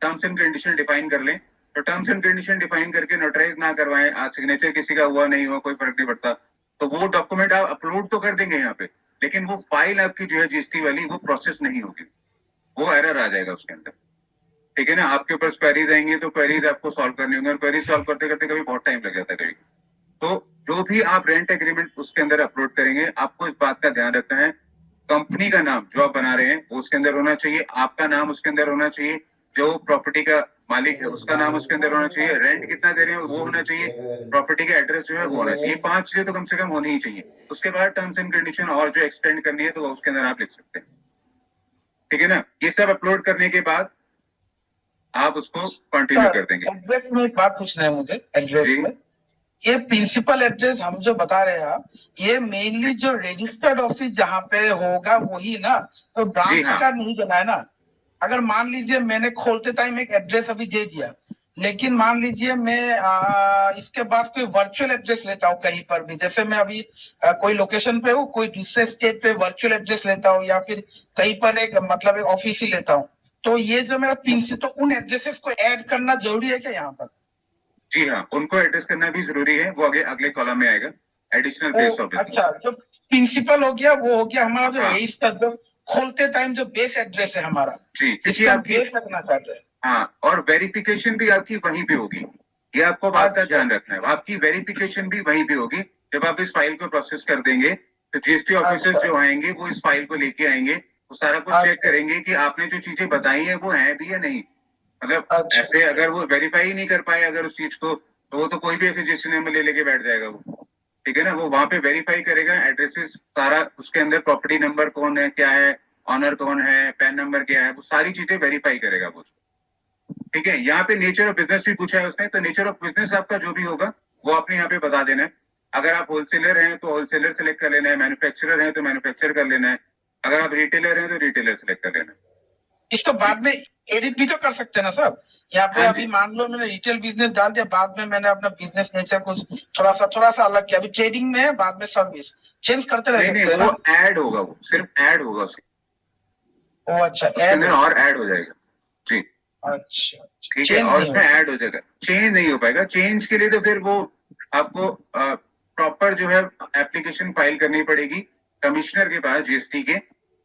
टर्म्स एंड कंडीशन डिफाइन कर लें, तो टर्म्स एंड कंडीशन डिफाइन करके नोटराइज ना करवाएं, आज सिग्नेचर किसी का हुआ नहीं हुआ कोई फर्क नहीं पड़ता, तो वो डॉक्यूमेंट आप अपलोड तो कर देंगे यहाँ पे, लेकिन वो फाइल आपकी जो है जीएसटी वाली वो प्रोसेस नहीं होगी, वो एरर आ जाएगा उसके अंदर। ठीक है ना, आपके ऊपर क्वेरीज आएंगी तो क्वेरीज आपको सॉल्व करनी होंगी, और क्वेरीज सॉल्व करते करते कभी बहुत टाइम लग जाता है कभी। तो जो भी आप रेंट एग्रीमेंट उसके अंदर अपलोड करेंगे, आपको इस बात का ध्यान रखना है, कंपनी का नाम जो आप बना रहे हैं वो उसके अंदर होना चाहिए, आपका नाम उसके अंदर होना चाहिए, जो प्रॉपर्टी का मालिक है उसका नाम उसके अंदर होना चाहिए, रेंट कितना दे रहे हैं वो होना चाहिए, प्रॉपर्टी का एड्रेस जो है वो होना चाहिए। 5 चीजें तो कम से कम होनी ही चाहिए। उसके बाद टर्म्स एंड कंडीशन और जो एक्सटेंड करनी है तो उसके अंदर आप लिख सकते हैं। ठीक है ना, ये सब अपलोड करने के बाद आप उसको कंटिन्यू कर देंगे। एड्रेस में एक बात पूछना है मुझे, एड्रेस जी। में ये प्रिंसिपल एड्रेस हम जो बता रहे हैं आप, ये मेनली जो रजिस्टर्ड ऑफिस जहाँ पे होगा वही ना, तो जी ब्रांच हाँ। का नहीं देना है ना। अगर मान लीजिए मैंने खोलते टाइम एक एड्रेस अभी दे दिया, लेकिन मान लीजिए मैं इसके बाद कोई वर्चुअल एड्रेस लेता हूँ कहीं पर भी, जैसे मैं अभी कोई लोकेशन पे हूँ, कोई दूसरे स्टेट पे वर्चुअल एड्रेस लेता हूँ, या फिर कहीं पर एक मतलब एक ऑफिस ही लेता हूँ, तो ये जो मेरा प्रिंसिपल, तो उन एड्रेसेस को ऐड करना जरूरी है क्या यहाँ पर? जी हाँ, उनको एड्रेस करना भी जरूरी है, वो आगे अगले कॉलम में आएगा, एडिशनल प्लेस ऑफ बिजनेस। अच्छा, जो प्रिंसिपल हो गया वो हो गया हमारा, जो हाँ। रजिस्टर जो खोलते टाइम जो बेस एड्रेस है हमारा, जी, क्योंकि जिसको आपकी बेस रखना चाहते हैं। हाँ, और वेरिफिकेशन भी आपकी वहीं पे होगी, ये आपको बात का अच्छा। ध्यान रखना है, आपकी वेरिफिकेशन भी वहीं पे होगी। जब आप इस फाइल को प्रोसेस कर देंगे तो जीएसटी ऑफिसर्स अच्छा। जो आएंगे वो इस फाइल को लेके आएंगे, वो सारा कुछ चेक अच्छा। करेंगे कि आपने जो चीजें बताई है वो है भी या नहीं। मतलब अच्छा। ऐसे अगर वो वेरीफाई ही नहीं कर पाए अगर उस चीज को, तो वो तो कोई भी ऐसे जीएसटी नंबर ले लेके बैठ जाएगा वो। ठीक है ना, वो वहां पे वेरीफाई करेगा एड्रेसेस सारा, उसके अंदर प्रॉपर्टी नंबर कौन है क्या है, ऑनर कौन है, पैन नंबर क्या है, वो सारी चीजें वेरीफाई करेगा वो। ठीक है, यहाँ पे नेचर ऑफ बिजनेस भी पूछा है उसने, तो नेचर ऑफ बिजनेस आपका जो भी होगा वो आपने यहाँ पे बता देना है। अगर आप होलसेलर हैं तो होलसेलर सेलेक्ट कर लेना है, मैन्युफैक्चरर हैं तो मैन्युफैक्चर कर लेना है, अगर आप रिटेलर हैं तो रिटेलर सेलेक्ट कर लेना है। इसको बाद में एडिट भी तो कर सकते हैं ना सर? यहाँ पे हाँ अभी जी। मान लो मैंने रिटेल बिजनेस डाल दिया, बाद में मैंने अपना बिजनेस नेचर कुछ थोड़ा सा अलग किया, अभी ट्रेडिंग में है, बाद में सर्विस चेंज करते रह नहीं सकते नहीं, हैं ना? वो ऐड होगा, वो सिर्फ ऐड होगा उसके ओ अच्छा, उसके ऐड। अंदर और ऐड हो जाएगा। जी। अच्छा, ठीक है, चेंज और नहीं उसमें होगा। ऐड हो जाएगा, चेंज नहीं हो पाएगा। चेंज के लिए तो फिर वो आपको प्रॉपर जो है एप्लीकेशन फाइल करनी पड़ेगी कमिश्नर के पास जीएसटी के,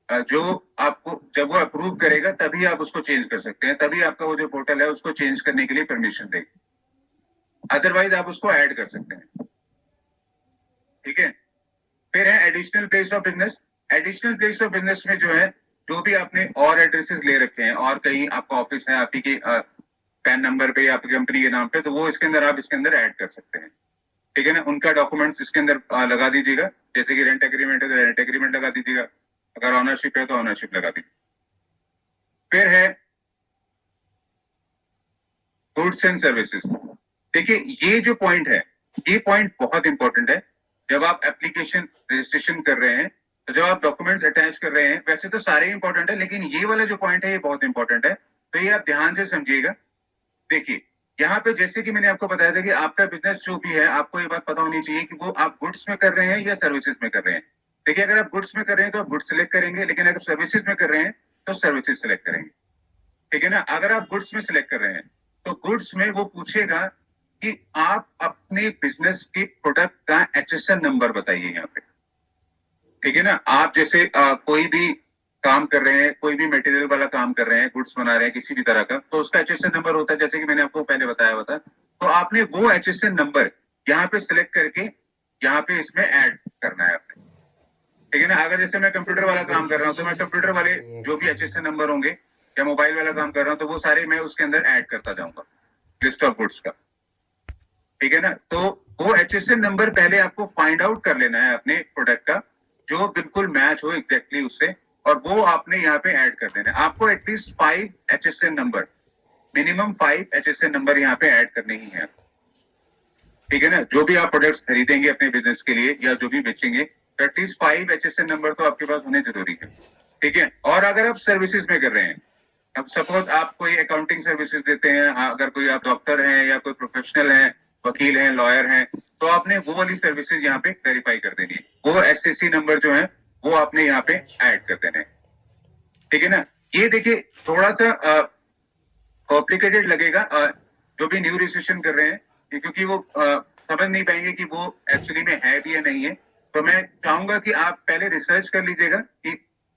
जो आपको जब वो अप्रूव करेगा तभी आप उसको चेंज कर सकते हैं, तभी आपका वो जो पोर्टल है उसको चेंज करने के लिए परमिशन देगा, अदरवाइज आप उसको ऐड कर सकते हैं। ठीक है। Additional place of business. Additional place of business में जो है, जो भी आपने और एड्रेसेस ले रखे हैं और कहीं आपका ऑफिस है आपकी के पैन नंबर पे या आपकी कंपनी के नाम पे, तो वो इसके अंदर आप इसके अंदर ऐड कर सकते हैं। ठीक है ना, उनका डॉक्यूमेंट्स इसके अंदर लगा दीजिएगा। जैसे कि रेंट एग्रीमेंट है तो रेंट एग्रीमेंट लगा दीजिएगा, अगर ऑनरशिप है तो ऑनरशिप लगा दीजिए। फिर है गुड्स एंड सर्विसेज। देखिए ये जो पॉइंट है, ये पॉइंट बहुत इंपॉर्टेंट है। जब आप एप्लीकेशन रजिस्ट्रेशन कर रहे हैं, तो जब आप डॉक्यूमेंट्स अटैच कर रहे हैं, वैसे तो सारे इंपॉर्टेंट है, लेकिन ये वाला जो पॉइंट है ये बहुत इंपॉर्टेंट है, तो ये आप ध्यान से समझिएगा। देखिए यहाँ पे जैसे कि मैंने आपको बताया था कि आपका बिजनेस जो भी है, आपको ये बात पता होनी चाहिए कि वो आप गुड्स में कर रहे हैं या सर्विसेज में कर रहे हैं। देखिए अगर आप गुड्स में कर रहे हैं तो आप गुड्स सिलेक्ट करेंगे, लेकिन अगर सर्विसेज में कर रहे हैं तो सर्विसेज सिलेक्ट करेंगे। ठीक है ना, अगर आप गुड्स में सिलेक्ट कर रहे हैं तो गुड्स में वो पूछेगा कि आप अपने बिजनेस के प्रोडक्ट का HSN नंबर बताइए यहाँ पे। ठीक है ना, आप जैसे कोई भी काम कर रहे हैं, कोई भी मटेरियल वाला काम कर रहे हैं, गुड्स बना रहे हैं किसी भी तरह का, तो उसका HSN नंबर होता है, जैसे कि मैंने आपको पहले बताया हुआ था। तो आपने वो HSN नंबर यहाँ पे सिलेक्ट करके यहाँ पे इसमें ऐड करना है आपने। ठीक है ना, अगर जैसे मैं कंप्यूटर वाला काम कर रहा हूँ तो मैं कंप्यूटर वाले जो भी HSN नंबर होंगे, या मोबाइल वाला काम कर रहा हूँ तो वो सारे मैं उसके अंदर ऐड करता जाऊंगा लिस्ट ऑफ गुड्स का। ठीक है ना, तो वो HSN नंबर पहले आपको फाइंड आउट कर लेना है अपने प्रोडक्ट का, जो बिल्कुल मैच हो एग्जैक्टली उससे, और वो आपने यहाँ पे ऐड कर देना है। आपको at least 5 HSN number, minimum 5 HSN number यहाँ पे ऐड करने ही है। ठीक है ना, जो भी आप प्रोडक्ट्स खरीदेंगे अपने बिजनेस के लिए या जो भी बेचेंगे, एटलीस्ट 5 HSN नंबर तो आपके पास होने जरूरी है। ठीक है, और अगर आप सर्विसेज में कर रहे हैं, अब सपोज आप कोई अकाउंटिंग सर्विसेज देते हैं, अगर कोई आप डॉक्टर हैं या कोई प्रोफेशनल हैं, वकील हैं, लॉयर हैं, तो आपने वो वाली सर्विसेज यहाँ पे वेरीफाई कर देनी है। वो SSC नंबर जो है वो आपने यहाँ पे ऐड कर देने हैं। ठीक है ना, ये देखिए थोड़ा सा कॉम्प्लिकेटेड लगेगा जो भी न्यू रजिस्ट्रेशन कर रहे हैं, क्योंकि वो समझ नहीं पाएंगे कि वो एक्चुअली में है भी या नहीं है। तो मैं चाहूंगा कि आप पहले रिसर्च कर लीजिएगा कि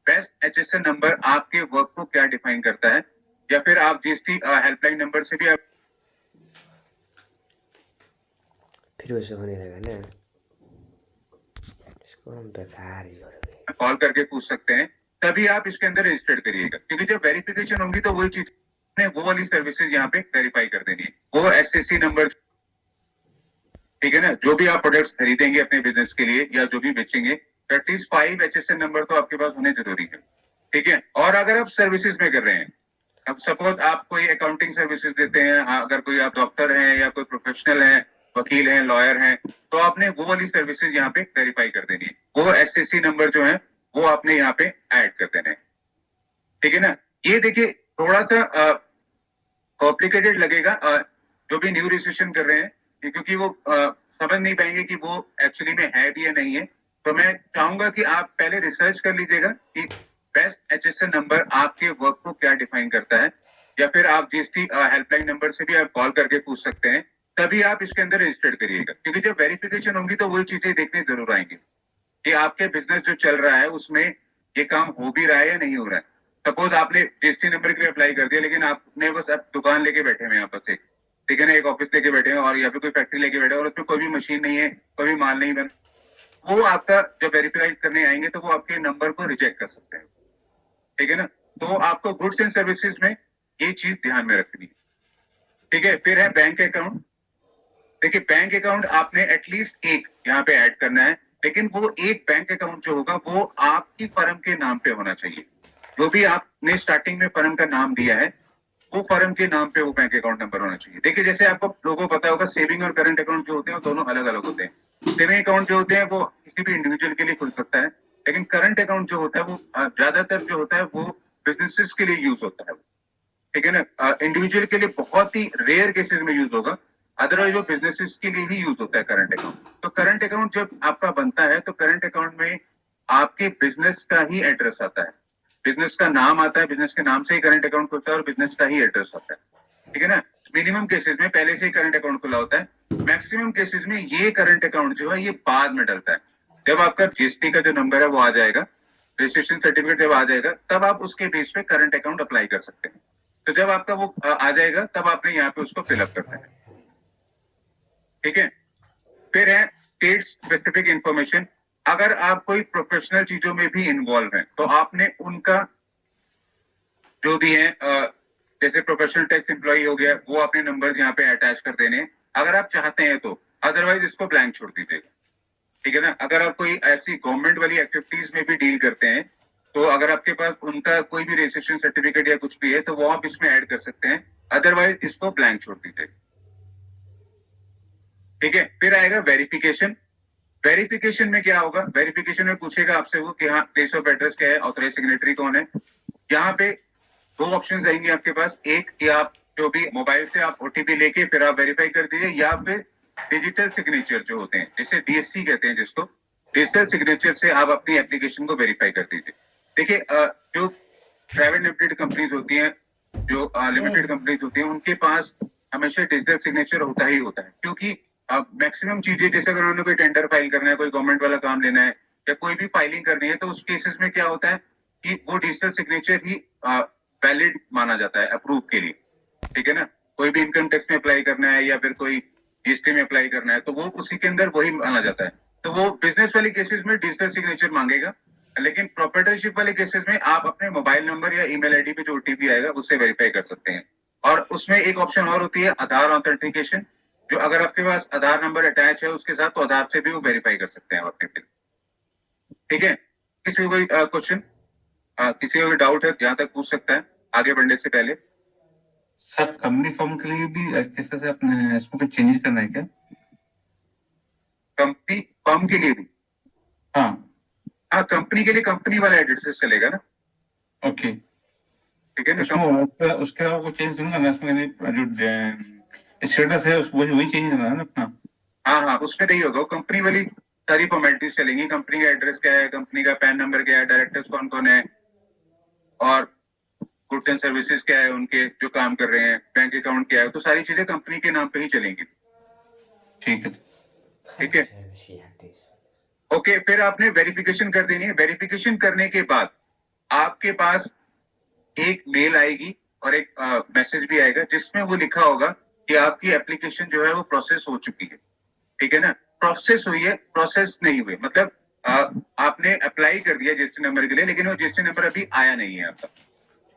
बेस्ट HSN नंबर आपके वर्क को क्या डिफाइन करता है, या फिर आप GST हेल्पलाइन नंबर से भी आप फिर वैसे होने लगा ना, इसको हम बेकार जोड़ गए। कॉल करके पूछ सकते हैं, तभी आप इसके अंदर रजिस्टर्ड करिएगा, क्योंकि जब वेरिफिकेशन होगी तो वही चीज वो वाली सर्विसेज यहाँ पे वेरीफाई कर देनी है। वो SSC नंबर, ठीक है ना, जो भी आप प्रोडक्ट्स खरीदेंगे अपने बिजनेस के लिए या जो भी बेचेंगे, एटलीस्ट 5 HSN नंबर तो आपके पास होने जरूरी है। ठीक है, और अगर आप सर्विसेज में कर रहे हैं, अब सपोज आप कोई अकाउंटिंग सर्विसेज देते हैं, अगर कोई आप डॉक्टर हैं या कोई प्रोफेशनल हैं, वकील हैं, लॉयर हैं, तो आपने वो वाली सर्विसेज यहाँ पे वेरीफाई कर देनी है। वो SSC नंबर जो है वो आपने यहाँ पे ऐड कर देने हैं। ठीक है ना, ये देखिए थोड़ा सा कॉम्प्लिकेटेड लगेगा जो भी न्यू रजिस्ट्रेशन कर रहे हैं, क्योंकि वो समझ नहीं पाएंगे कि वो एक्चुअली में है भी या नहीं है। तो मैं चाहूंगा कि आप पहले रिसर्च कर लीजिएगा कि बेस्ट HSN नंबर आपके वर्क को क्या डिफाइन करता है, या फिर आप GST हेल्पलाइन नंबर से भी आप कॉल करके पूछ सकते हैं, तभी आप इसके अंदर रजिस्टर्ड करिएगा। क्योंकि जब वेरिफिकेशन होगी तो वही चीजें देखने जरूर आएंगी कि आपके बिजनेस जो चल रहा है उसमें ये काम हो भी रहा है या नहीं हो रहा है। सपोज आपने GST नंबर के लिए अप्लाई कर दिया, लेकिन आपने बस अब दुकान लेके बैठे हुए यहाँ पर, ठीक है ना, एक ऑफिस लेके बैठे हैं और या फिर कोई फैक्ट्री लेके बैठे हैं और उसमें कोई भी मशीन नहीं है, कोई भी माल नहीं बन, वो आपका जब वेरीफाई करने आएंगे तो वो आपके नंबर को रिजेक्ट कर सकते हैं। ठीक है ना, तो आपको गुड्स एंड सर्विसेज में ये चीज ध्यान में रखनी है। ठीक है, फिर है बैंक अकाउंट। देखिए बैंक अकाउंट आपने एटलीस्ट एक यहाँ पे ऐड करना है, लेकिन वो एक बैंक अकाउंट जो होगा वो आपकी फर्म के नाम पे होना चाहिए। जो भी आपने स्टार्टिंग में फर्म का नाम दिया है वो फर्म के नाम पे वो बैंक अकाउंट नंबर होना चाहिए। देखिए जैसे आपको लोगों को पता होगा, सेविंग और करंट अकाउंट जो होते हैं वो दोनों अलग अलग होते हैं। सेविंग अकाउंट जो होते हैं वो किसी भी इंडिविजुअल के लिए खुल सकता है, लेकिन करंट अकाउंट जो होता है वो ज्यादातर जो होता है वो बिजनेसेस के लिए यूज होता है। ठीक है ना, इंडिविजुअल के लिए बहुत ही रेयर केसेस में यूज होगा, अदरवाइज वो बिजनेसेस के लिए ही यूज होता है करंट अकाउंट। तो करंट अकाउंट जब आपका बनता है तो करंट अकाउंट में आपके बिजनेस का ही एड्रेस आता है, बिजनेस का नाम आता है, बिजनेस के नाम से ही करंट अकाउंट खुलता है और बिजनेस का ही एड्रेस आता है। ठीक है ना, मिनिमम केसेस में पहले से ही करंट अकाउंट खुला होता है, मैक्सिमम केसेस में ये करंट अकाउंट जो है ये बाद में डलता है। जब आपका GST का जो नंबर है वो आ जाएगा, रजिस्ट्रेशन सर्टिफिकेट जब आ जाएगा, तब आप उसके बेस पे करंट अकाउंट अप्लाई कर सकते हैं। तो जब आपका वो आ जाएगा तब आपने यहाँ पे उसको फिलअप करना है। ठीक है, फिर है स्टेट स्पेसिफिक इंफॉर्मेशन। अगर आप कोई प्रोफेशनल चीजों में भी इन्वॉल्व हैं तो आपने उनका जो भी है जैसे प्रोफेशनल टैक्स एम्प्लॉय हो गया वो अपने नंबर यहाँ पे अटैच कर देने अगर आप चाहते हैं तो, अदरवाइज इसको ब्लैंक छोड़ दीजिएगा, ठीक है ना। अगर आप कोई ऐसी गवर्नमेंट वाली एक्टिविटीज में भी डील करते हैं तो अगर आपके पास उनका कोई भी रजिस्ट्रेशन सर्टिफिकेट या कुछ भी है तो वो आप इसमें ऐड कर सकते हैं, अदरवाइज इसको ब्लैंक छोड़ दीजिएगा, ठीक है। फिर आएगा वेरिफिकेशन। वेरिफिकेशन में क्या होगा, वेरिफिकेशन में पूछेगा आपसे वो कि हाँ प्लेस ऑफ एड्रेस क्या है, ऑथराइज सिग्नेटरी कौन है। यहाँ पे दो ऑप्शंस आएंगे आपके पास, एक कि आप जो भी मोबाइल से आप ओटीपी लेके फिर आप वेरीफाई कर दीजिए, या फिर डिजिटल सिग्नेचर जो होते हैं जिसे डीएससी कहते हैं, जिसको डिजिटल सिग्नेचर से आप अपनी एप्लीकेशन को वेरीफाई कर दीजिए। देखिए जो प्राइवेट लिमिटेड कंपनीज होती हैं, जो लिमिटेड कंपनीज होती हैं, उनके पास हमेशा डिजिटल सिग्नेचर होता ही होता है, क्योंकि मैक्सिमम चीजें जैसे अगर उन्होंने कोई टेंडर फाइल करना है, कोई गवर्नमेंट वाला काम लेना है या कोई भी फाइलिंग करनी है, तो उस केसेस में क्या होता है कि वो डिजिटल सिग्नेचर ही वैलिड माना जाता है अप्रूव के लिए, ठीक है ना। कोई भी इनकम टैक्स में अप्लाई करना है या फिर कोई जीएसटी में अप्लाई करना है तो वो उसी के अंदर वही माना जाता है। तो वो बिजनेस वाले केसेस में डिजिटल सिग्नेचर मांगेगा, लेकिन प्रोप्राइटरशिप वाले केसेस में आप अपने मोबाइल नंबर या ईमेल आईडी पे जो ओटीपी आएगा उससे वेरीफाई कर सकते हैं। और उसमें एक ऑप्शन और होती है आधार ऑथेंटिकेशन, जो अगर आपके पास आधार नंबर अटैच है उसके साथ तो आधार से भी वो वेरीफाई कर सकते हैं अपने पे, ठीक है। किसी को कोई क्वेश्चन, किसी को कोई डाउट है जहां तक पूछ सकता है आगे बढ़ने से पहले। सर कंपनी फॉर्म के लिए भी कैसे से अपने इसमें कुछ चेंजेस करना है क्या? कंपनी फॉर्म के लिए भी? हाँ कंपनी के लिए कंपनी वाला एड्रेस चलेगा ना, ओके, ठीक है ना। उसमें उसके अलावा कुछ चेंज करना है इसमें, जो स्टेटस है उस वही चेंज करना है ना अपना? हाँ उसमें नहीं होगा, वो कंपनी वाली सारी फॉर्मेलिटीज चलेंगी। कंपनी का एड्रेस क्या है, कंपनी का पैन नंबर क्या है, डायरेक्टर्स कौन कौन है, और गुड्स एंड सर्विसेज क्या है उनके जो काम कर रहे हैं, बैंक अकाउंट क्या है, तो सारी चीजें कंपनी के नाम पे ही चलेंगी, ठीक है। ठीक है। ओके, फिर आपने वेरिफिकेशन कर देनी है। वेरिफिकेशन करने के बाद आपके पास एक मेल आएगी और एक मैसेज भी आएगा जिसमें वो लिखा होगा कि आपकी एप्लीकेशन जो है वो प्रोसेस हो चुकी है, ठीक है ना। प्रोसेस हुई है, प्रोसेस नहीं हुई मतलब आपने अप्लाई कर दिया जीएसटी नंबर के लिए, लेकिन वो जीएसटी नंबर अभी आया नहीं है आपका,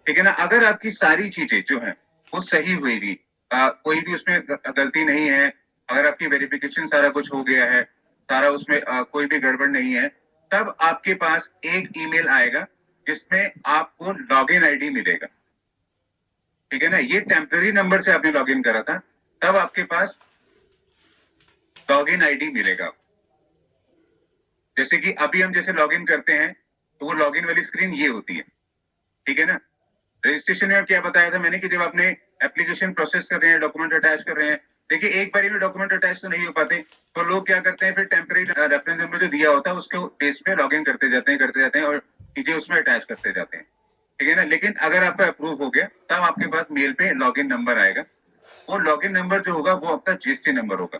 ठीक है ना। अगर आपकी सारी चीजें जो है वो सही हुई, कोई भी उसमें गलती नहीं है, अगर आपकी वेरिफिकेशन सारा कुछ हो गया है, सारा उसमें कोई भी गड़बड़ नहीं है, तब आपके पास एक ईमेल आएगा जिसमें आपको लॉगिन आईडी मिलेगा, ठीक है ना। ये टेम्पररी नंबर से आपने लॉगिन करा था, तब आपके पास लॉगिन आईडी मिलेगा। जैसे कि अभी हम जैसे लॉगिन करते हैं तो वो लॉगिन वाली स्क्रीन ये होती है, ठीक है ना। रजिस्ट्रेशन में क्या बताया था मैंने कि जब आपने एप्लीकेशन प्रोसेस कर रहे हैं, डॉक्यूमेंट अटैच कर रहे हैं, देखिए एक बार में डॉक्यूमेंट अटैच तो नहीं हो पाते, तो लोग क्या करते हैं फिर टेम्पररी रेफरेंस नंबर जो दिया होता है उसके बेस पे लॉगिन करते जाते हैं और चीजें उसमें अटैच करते जाते हैं, ठीक है ना। लेकिन अगर आपका अप्रूव हो गया तब आपके पास मेल पे लॉगिन नंबर आएगा। वो लॉगिन नंबर जो होगा वो आपका जीएसटी नंबर होगा।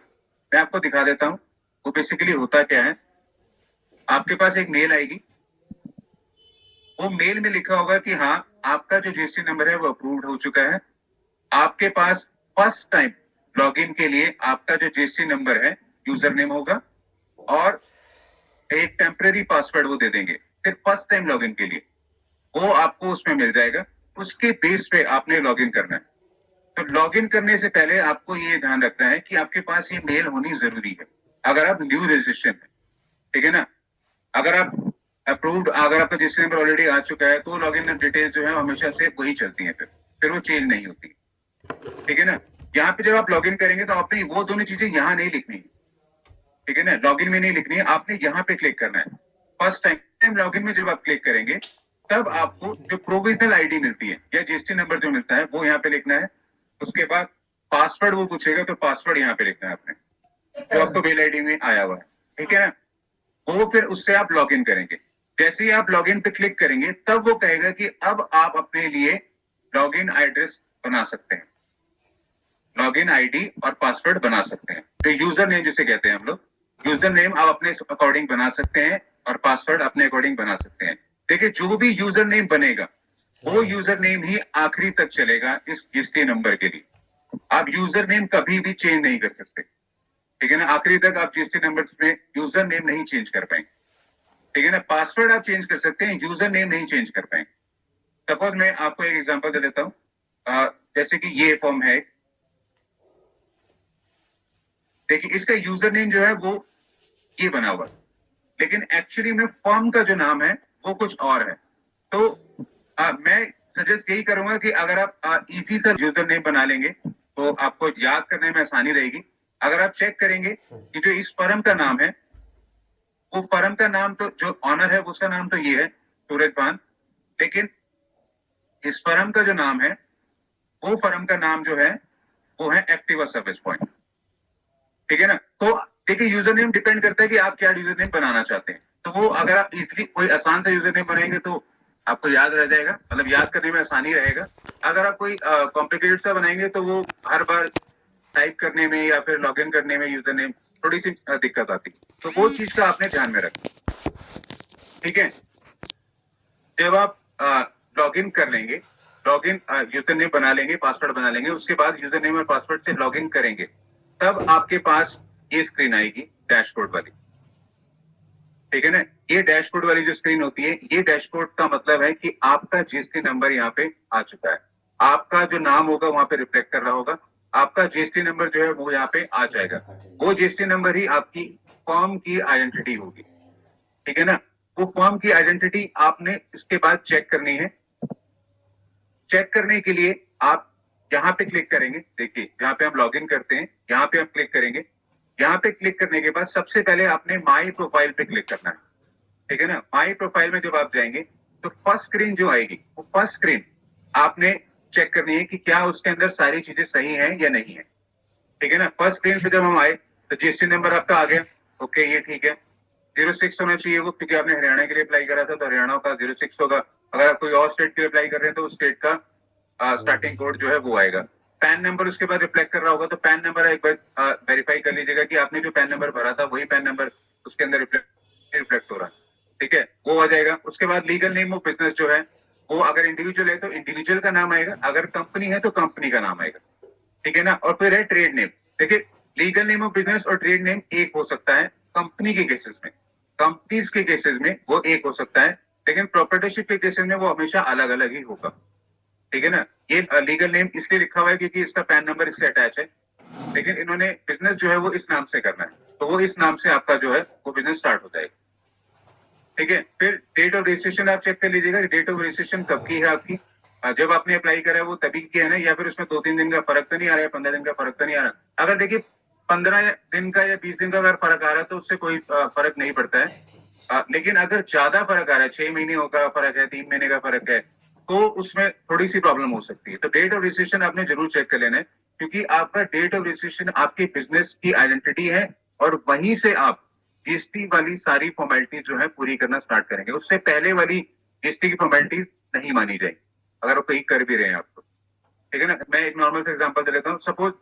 मैं आपको दिखा देता हूँ वो बेसिकली होता क्या है। आपके पास एक मेल आएगी, वो मेल में लिखा होगा कि हाँ आपका जो जीएसटी नंबर है वो अप्रूव्ड हो चुका है। आपके पास फर्स्ट टाइम लॉगिन के लिए आपका जो जीएसटी नंबर है यूजर नेम होगा और एक टेम्पररी पासवर्ड वो दे देंगे फिर फर्स्ट टाइम लॉगिन के लिए, वो आपको उसमें मिल जाएगा। उसके बेस पे आपने लॉगिन करना है। तो लॉगिन करने से पहले आपको ये ध्यान रखना है कि आपके पास ये मेल होनी जरूरी है अगर आप न्यू रजिस्ट्रेशन है, ठीक है ना। अगर आप अप्रूव्ड, अगर आपका जीएसटी नंबर ऑलरेडी आ चुका है तो लॉगिन डिटेल जो है हमेशा से वही चलती है, फिर वो चेंज नहीं होती, ठीक है ना। यहाँ पे जब आप लॉगिन करेंगे तो आपने वो दोनों चीजें यहाँ नहीं लिखनी है, ठीक है ना, लॉगिन में नहीं लिखनी है, आपने यहाँ पे क्लिक करना है। फर्स्ट टाइम लॉगिन में जब आप क्लिक करेंगे तब आपको जो प्रोविजनल आईडी मिलती है या जीएसटी नंबर जो मिलता है वो यहाँ पे लिखना है। उसके बाद पासवर्ड वो पूछेगा तो पासवर्ड यहाँ पे लिखना है आपने, जो आपको मेल आईडी में आया हुआ है, ठीक है ना। वो फिर उससे आप लॉगिन करेंगे। जैसे ही आप लॉगिन पे क्लिक करेंगे तब वो कहेगा कि अब आप अपने लिए लॉगिन एड्रेस बना सकते हैं, लॉगिन आईडी और पासवर्ड बना सकते हैं। तो यूजर नेम जिसे कहते हैं हम लोग, यूजर नेम आप अपने अकॉर्डिंग बना सकते हैं और पासवर्ड अपने अकॉर्डिंग बना सकते हैं। देखिए जो भी यूजर नेम बनेगा वो यूजर नेम ही आखिरी तक चलेगा इस जीएसटी नंबर के लिए। आप यूजर नेम कभी भी चेंज नहीं कर सकते, ठीक है ना। आखिरी तक आप जीएसटी नंबर में यूजर नेम नहीं चेंज कर पाएंगे, ठीक है ना। पासवर्ड आप चेंज कर सकते हैं, यूजर नेम नहीं चेंज कर पाएंगे। सपोज मैं आपको एक एग्जांपल दे देता हूँ, जैसे कि ये फॉर्म है, देखिए इसका यूजर नेम जो है वो ये बना हुआ, लेकिन एक्चुअली में फॉर्म का जो नाम है वो कुछ और है। तो मैं सजेस्ट यही करूंगा कि अगर आप इजी सा यूजर नेम बना लेंगे तो आपको याद करने में आसानी रहेगी। अगर आप चेक करेंगे कि जो इस फर्म का नाम है, वो फर्म का नाम तो जो ऑनर है उसका नाम तो ये है सूरज भान, लेकिन इस फर्म का जो नाम है, वो फर्म का नाम जो है वो है एक्टिवा सर्विस पॉइंट। ठीक है ना। तो देखिए यूजर नेम डिपेंड करता है कि आप क्या यूजर नेम बनाना चाहते हैं। तो वो अगर आप इजिली कोई आसान सा यूजर नेम बनाएंगे तो आपको याद रह जाएगा, मतलब याद करने में आसानी रहेगा। अगर आप कोई कॉम्प्लिकेटेड सा बनाएंगे तो वो हर बार टाइप करने में या फिर लॉगिन करने में यूजर नेम थोड़ी सी दिक्कत आती है। तो वो चीज का आपने ध्यान में रखना। ठीक है। जब आप लॉगिन कर लेंगे, लॉगिन यूजर नेम बना लेंगे, पासवर्ड बना लेंगे, उसके बाद यूजर नेम और पासवर्ड से लॉगिन करेंगे, तब आपके पास ये स्क्रीन आएगी डैशबोर्ड वाली। ठीक है ना। ये डैशबोर्ड वाली जो स्क्रीन होती है, ये डैशबोर्ड का मतलब है कि आपका जीएसटी नंबर यहाँ पे आ चुका है, आपका जो नाम होगा वहां पे रिफ्लेक्ट कर रहा होगा, आपका जीएसटी नंबर जो है वो यहाँ पे आ जाएगा। वो जीएसटी नंबर ही आपकी फर्म की आइडेंटिटी होगी। ठीक है ना। वो फर्म की आइडेंटिटी आपने इसके बाद चेक करनी है। चेक करने के लिए आप यहाँ पे क्लिक करेंगे, देखिए यहाँ पे हम लॉगिन करते हैं, यहाँ पे हम क्लिक करेंगे। यहाँ पे क्लिक करने के बाद सबसे पहले आपने माई प्रोफाइल पे क्लिक करना है। ठीक है ना। माई प्रोफाइल में जब आप जाएंगे तो फर्स्ट स्क्रीन जो आएगी, वो फर्स्ट स्क्रीन आपने चेक करनी है कि क्या उसके अंदर सारी चीजें सही हैं या नहीं है। ठीक है ना। फर्स्ट स्क्रीन पे जब हम आए तो जीएसटी नंबर आपका आ गया, ओके ये ठीक है। 06 होना चाहिए वो, क्योंकि आपने हरियाणा के लिए अप्लाई करा था तो हरियाणा का 06 होगा। अगर आप कोई और स्टेट के लिए अप्लाई कर रहे हैं तो उस स्टेट का स्टार्टिंग कोड जो है वो आएगा। पैन नंबर उसके बाद रिफ्लेक्ट कर रहा होगा, तो पैन नंबर एक बार वेरीफाई कर लीजिएगा कि आपने जो पैन नंबर भरा था वही पैन नंबर उसके अंदर रिफ्लेक्ट हो रहा है। ठीक है, वो आ जाएगा। उसके बाद लीगल नेम ऑफ बिजनेस जो है वो अगर इंडिविजुअल है तो इंडिविजुअल का नाम आएगा, अगर कंपनी है तो कंपनी का नाम आएगा। ठीक है ना। और फिर है ट्रेड नेम। देखिए लीगल नेम ऑफ बिजनेस और ट्रेड नेम एक हो सकता है कंपनी के केसेस में, कंपनीज के केसेस में वो एक हो सकता है, लेकिन प्रॉपर्टीशिप के केसेस में वो हमेशा अलग अलग ही होगा। ठीक है ना। ये लीगल नेम इसलिए लिखा हुआ है क्योंकि इसका पैन नंबर इससे अटैच है, लेकिन इन्होंने बिजनेस जो है वो इस नाम से करना है, तो वो इस नाम से आपका जो है वो बिजनेस स्टार्ट हो जाएगा। ठीक है। फिर डेट ऑफ रजिस्ट्रेशन आप चेक कर लीजिएगा, डेट ऑफ रजिस्ट्रेशन कब की है आपकी, जब आपने अप्लाई करा है वो तभी की है ना, या फिर उसमें 2-3 दिन का फर्क तो नहीं आ रहा है, 15 दिन का फर्क तो नहीं आ रहा। अगर देखिए 15 दिन का या 20 दिन का अगर फर्क आ रहा है तो उससे कोई फर्क नहीं पड़ता है, लेकिन अगर ज्यादा फर्क आ रहा है, 6 महीने का फर्क है, 3 महीने का फर्क है, तो उसमें थोड़ी सी प्रॉब्लम हो सकती है। तो डेट ऑफ रजिस्ट्रेशन आपने जरूर चेक कर लेना है, क्योंकि आपका डेट ऑफ रजिस्ट्रेशन आपके बिजनेस की आइडेंटिटी है, और वहीं से आप जीएसटी वाली सारी फॉर्मेलिटीज जो है पूरी करना स्टार्ट करेंगे। उससे पहले वाली जीएसटी की फॉर्मेलिटीज नहीं मानी जाएगी अगर वो कहीं कर भी रहे हैं आपको। ठीक है ना। मैं एक नॉर्मल सा एग्जांपल दे लेता हूँ। सपोज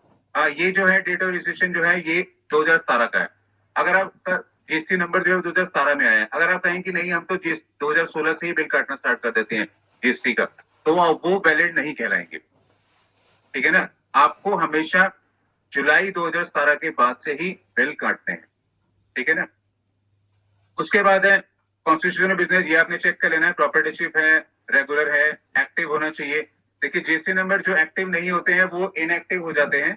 ये जो है डेट ऑफ रजिस्ट्रेशन जो है ये 2017 का है। अगर आपका जीएसटी नंबर जो है 2017 में आया है, अगर आप कहें कि नहीं हम तो 2016 से ही बिल काटना स्टार्ट कर देते हैं जीएसटी का, तो वो वैलिड नहीं कहलाएंगे। ठीक है ना। आपको हमेशा जुलाई 2017 के बाद से ही बिल काटते हैं। ठीक है ना। उसके बाद है कॉन्स्टिट्यूशन ऑफ बिजनेस, ये आपने चेक कर लेना है, प्रॉपर्टीशिप है, रेगुलर है, एक्टिव होना चाहिए। देखिए जीएसटी नंबर जो एक्टिव नहीं होते हैं वो इनएक्टिव हो जाते हैं।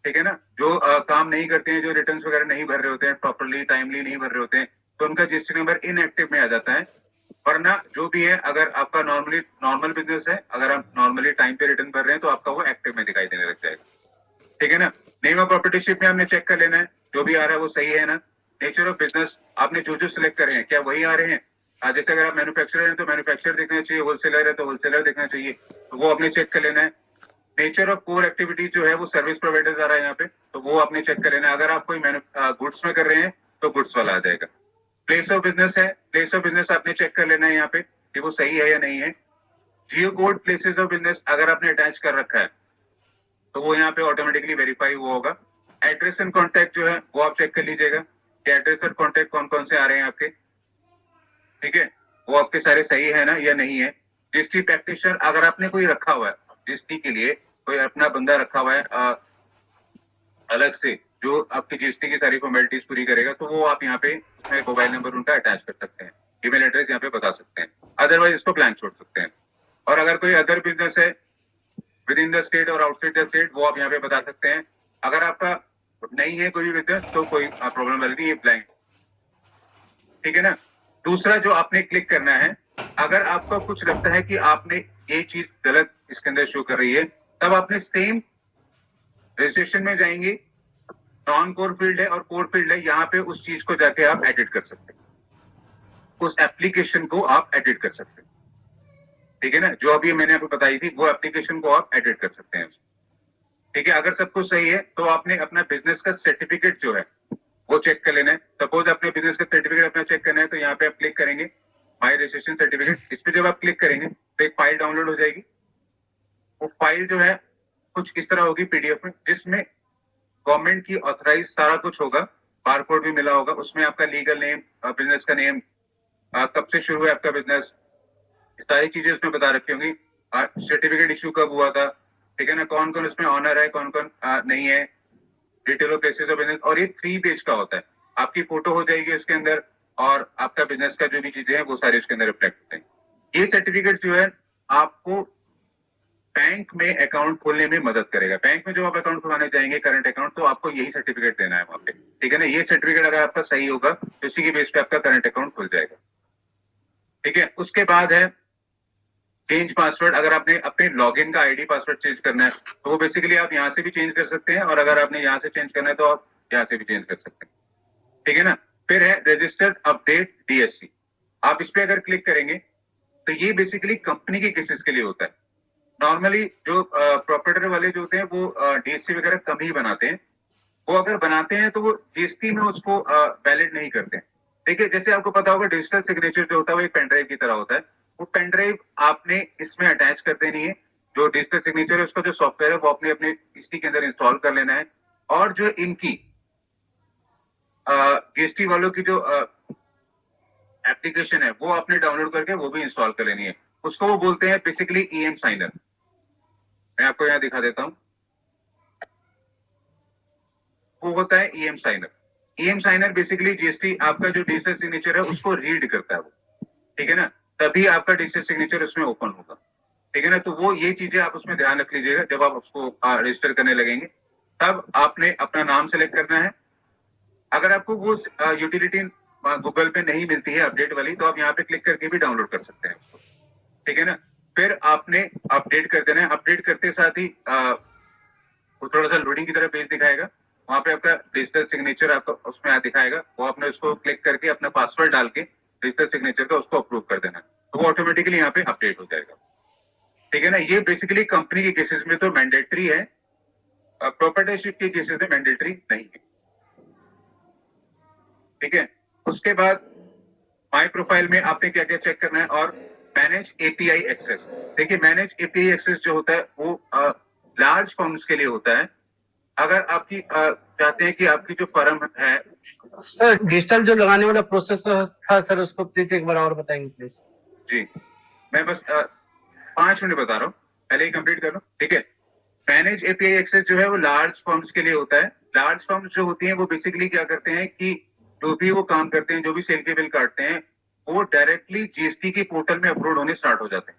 ठीक है ना। जो काम नहीं करते हैं, जो रिटर्न्स वगैरह नहीं भर रहे होते हैं, प्रॉपरली टाइमली नहीं भर रहे होते हैं, तो उनका जीएसटी नंबर इनएक्टिव में आ जाता है। वरना जो भी है, अगर आपका नॉर्मल बिजनेस है, अगर आप नॉर्मली टाइम पे रिटर्न भर रहे हैं तो आपका वो एक्टिव में दिखाई देने लग जाएगा। ठीक है ना। नेम ऑफ प्रॉपर्टीशिप में आपने चेक कर लेना है, जो भी आ रहा है वो सही है ना। नेचर ऑफ बिजनेस आपने जो सिलेक्ट करे हैं क्या वही आ रहे हैं। जैसे अगर आप मैन्युफैक्चरर हैं तो मैन्युफैक्चरर देखना चाहिए, होलसेलर है तो होलसेलर देखना चाहिए, तो वो आपने चेक कर लेना है। नेचर ऑफ कोर एक्टिविटी जो है वो सर्विस प्रोवाइडर्स आ रहा है यहाँ पे, तो वो आपने चेक कर लेना है। अगर आप कोई गुड्स में कर रहे हैं तो गुड्स वाला आ जाएगा। प्लेस ऑफ बिजनेस है, प्लेस ऑफ बिजनेस आपने चेक कर लेना है यहाँ पे कि वो सही है या नहीं है। जियो कोड प्लेसेस ऑफ बिजनेस अगर आपने अटैच कर रखा है तो वो यहाँ पे ऑटोमेटिकली वेरीफाई हुआ होगा। एड्रेस एंड कॉन्टैक्ट जो है वो आप चेक कर लीजिएगा कि एड्रेस और कॉन्टैक्ट कौन कौन से आ रहे हैं आपके। ठीक है, वो आपके सारे सही है ना या नहीं है। जीएसटी प्रैक्टिशनर अगर आपने कोई रखा हुआ है, जीएसटी के लिए कोई अपना बंदा रखा हुआ है अलग से, जो आपकी जीएसटी की सारी फॉर्मेलिटीज पूरी करेगा, तो वो आप यहाँ पे इसमें मोबाइल नंबर उनका अटैच कर सकते हैं, ईमेल एड्रेस यहाँ पे बता सकते हैं, अदरवाइज इसको ब्लैंक छोड़ सकते हैं। और अगर कोई अदर बिजनेस है विद इन द स्टेट और आउटसाइड द स्टेट, वो आप यहाँ पे बता सकते हैं। अगर आपका नहीं है कोई भी बिजनेस तो कोई प्रॉब्लम वाली नहीं, ये ब्लैंक, ठीक है ना। दूसरा जो आपने क्लिक करना है, अगर आपको कुछ लगता है कि आपने ये चीज गलत इसके अंदर शो कर रही है, तब आपने सेम रजिस्ट्रेशन में जाएंगे, नॉन कोर फील्ड है और कोर फील्ड है, यहाँ पे उस चीज को जाके आप एडिट कर सकते हैं, उस एप्लीकेशन को आप एडिट कर सकते हैं, ठीक है ना। जो अभी मैंने आपको बताई थी वो एप्लीकेशन को आप एडिट कर सकते हैं, ठीक है। अगर सब कुछ सही है तो आपने अपना बिजनेस का सर्टिफिकेट जो है वो चेक कर लेना है। सपोज अपने बिजनेस का सर्टिफिकेट अपना चेक करना है, तो यहाँ पे आप क्लिक करेंगे माई रजिस्ट्रेशन सर्टिफिकेट। इस पे जब आप क्लिक करेंगे तो एक फाइल डाउनलोड हो जाएगी। वो फाइल जो है कुछ इस तरह होगी पीडीएफ में, जिसमें गवर्नमेंट की ऑथराइज सारा कुछ होगा, बारकोड भी मिला होगा, उसमें आपका लीगल नेम, बिजनेस का नेम, कब से शुरू है आपका बिजनेस, सारी चीजें उसमें बता रखी होंगी, सर्टिफिकेट इशू कब हुआ था, ठीक है ना, कौन कौन उसमें ऑनर है, कौन कौन नहीं है, detail of places of business. और ये 3 पेज का होता है, आपकी फोटो हो जाएगी उसके अंदर और आपका बिजनेस का जो भी चीजें हैं वो सारी उसके अंदर रिफ्लेक्ट होते हैं। ये सर्टिफिकेट जो है आपको बैंक में अकाउंट खोलने में मदद करेगा। बैंक में जो आप अकाउंट खुलवाने जाएंगे करंट अकाउंट, तो आपको यही सर्टिफिकेट देना है वहां पे, ठीक है ना। ये सर्टिफिकेट अगर आपका सही होगा तो इसी के बेस पे आपका करंट अकाउंट खुल जाएगा, ठीक है। उसके बाद है चेंज पासवर्ड। अगर आपने अपने लॉगिन का आईडी पासवर्ड चेंज करना है तो वो बेसिकली आप यहाँ से भी चेंज कर सकते हैं, और अगर आपने यहाँ से चेंज करना है तो आप यहाँ से भी चेंज कर सकते हैं, ठीक है ना। फिर है रजिस्टर्ड अपडेट डीएससी। आप इस पे अगर क्लिक करेंगे तो ये बेसिकली कंपनी के केसेस के लिए होता है। नॉर्मली जो प्रोप्राइटर वाले जो होते हैं वो डीएससी वगैरह कम ही बनाते हैं, वो अगर बनाते हैं तो वो जीएसटी में उसको वैलिड नहीं करते हैं। देखिए जैसे आपको पता होगा डिजिटल सिग्नेचर जो होता है वो एक पेनड्राइव की तरह होता है, वो पेनड्राइव आपने इसमें अटैच कर देनी है। जो डिजिटल सिग्नेचर है उसका जो सॉफ्टवेयर है वो आपने अपने पीसी के अंदर इंस्टॉल कर लेना है, और जो इनकी जीएसटी वालों की जो एप्लीकेशन है वो आपने डाउनलोड करके वो भी इंस्टॉल कर लेनी है। उसको वो बोलते हैं बेसिकली ईएम साइनर। मैं आपको यहाँ दिखा देता हूं, वो होता है EM signer. EM signer basically GST आपका जो डिजिटल सिग्नेचर है उसको रीड करता है वो, ठीक है ना, तभी आपका डिजिटल सिग्नेचर उसमें ओपन होगा, ठीक है ना। तो वो ये चीजें आप उसमें ध्यान रख लीजिएगा जब आप उसको रजिस्टर करने लगेंगे। तब आपने अपना नाम सेलेक्ट करना है। अगर आपको वो यूटिलिटी गूगल पे नहीं मिलती है अपडेट वाली, तो आप यहाँ पे क्लिक करके भी डाउनलोड कर सकते हैं उसको, ठीक है ना। फिर आपने अपडेट कर देना है। अपडेट करते साथ ही वो थोड़ा सा लोडिंग की तरह पेज दिखाएगा, वहां पे आपका डिजिटल सिग्नेचर आपको उसमें दिखाएगा, वो आपने उसको क्लिक करके अपना पासवर्ड डाल के डिजिटल सिग्नेचर का उसको अप्रूव कर देना, तो वो ऑटोमेटिकली यहाँ पे अपडेट हो जाएगा, ठीक है ना। ये बेसिकली कंपनी के केसेस में तो मैंडेटरी है, प्रोप्राइटरशिप के केसेस में मैंडेटरी नहीं है, ठीक है। उसके बाद माई प्रोफाइल में आपने क्या क्या चेक करना है, और मैनेज एपीआई एक्सेस। देखिए मैनेज एपीआई एक्सेस जो होता है वो लार्ज फर्म्स के लिए होता है। अगर आपकी चाहते हैं कि आपकी जो फर्म है, सर डिजिटल जो लगाने वाला प्रोसेस था सर, उसको प्लीज एक बार और बताएंगे प्लीज। जी मैं बस 5 मिनट बता रहा हूँ, पहले ही कंप्लीट कर लो, ठीक है। मैनेज एपीआई एक्सेस जो है वो लार्ज फर्म्स के लिए होता है। लार्ज फर्म्स जो होती हैं वो बेसिकली क्या करते हैं कि जो भी वो काम करते हैं, जो भी सेल के बिल काटते हैं, वो डायरेक्टली जीएसटी के पोर्टल में अपलोड होने स्टार्ट हो जाते हैं।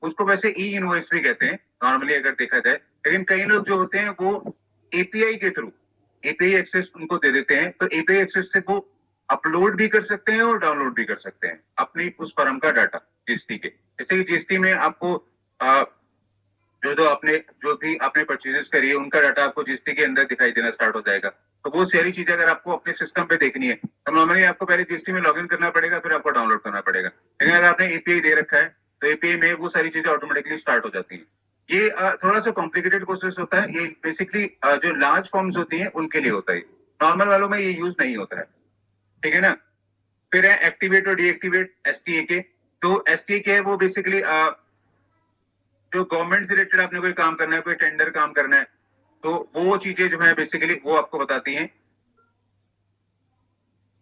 उसको वैसे ई इनवॉइस भी कहते हैं नॉर्मली अगर देखा जाए, लेकिन कई लोग जो होते हैं वो एपीआई के थ्रू एपीआई एक्सेस उनको दे देते हैं, तो एपीआई एक्सेस से वो अपलोड भी कर सकते हैं और डाउनलोड भी कर सकते हैं अपनी उस फर्म का डाटा जीएसटी के। जैसे कि जीएसटी में आपको जो भी आपने परचेजेस करी है उनका डाटा आपको जीएसटी के अंदर दिखाई देना स्टार्ट हो जाएगा। तो वो सारी चीजें अगर आपको अपने सिस्टम पे देखनी है तो नॉर्मली आपको पहले जीएसटी में लॉगिन करना पड़ेगा, फिर आपको डाउनलोड करना पड़ेगा। लेकिन अगर आपने एपीआई दे रखा है तो एपीआई में वो सारी चीजें ऑटोमेटिकली स्टार्ट हो जाती हैं। ये थोड़ा सा कॉम्प्लिकेटेड प्रोसेस होता है। ये बेसिकली जो लार्ज फॉर्म्स होती हैं उनके लिए होता है, नॉर्मल वालों में ये यूज नहीं होता है, ठीक है ना। फिर है एक्टिवेट और डीएक्टिवेट एसटीए के। तो एसटीए के है वो बेसिकली जो गवर्नमेंट से रिलेटेड आपने कोई काम करना है, कोई टेंडर काम करना है, तो वो चीजें जो है बेसिकली वो आपको बताती हैं।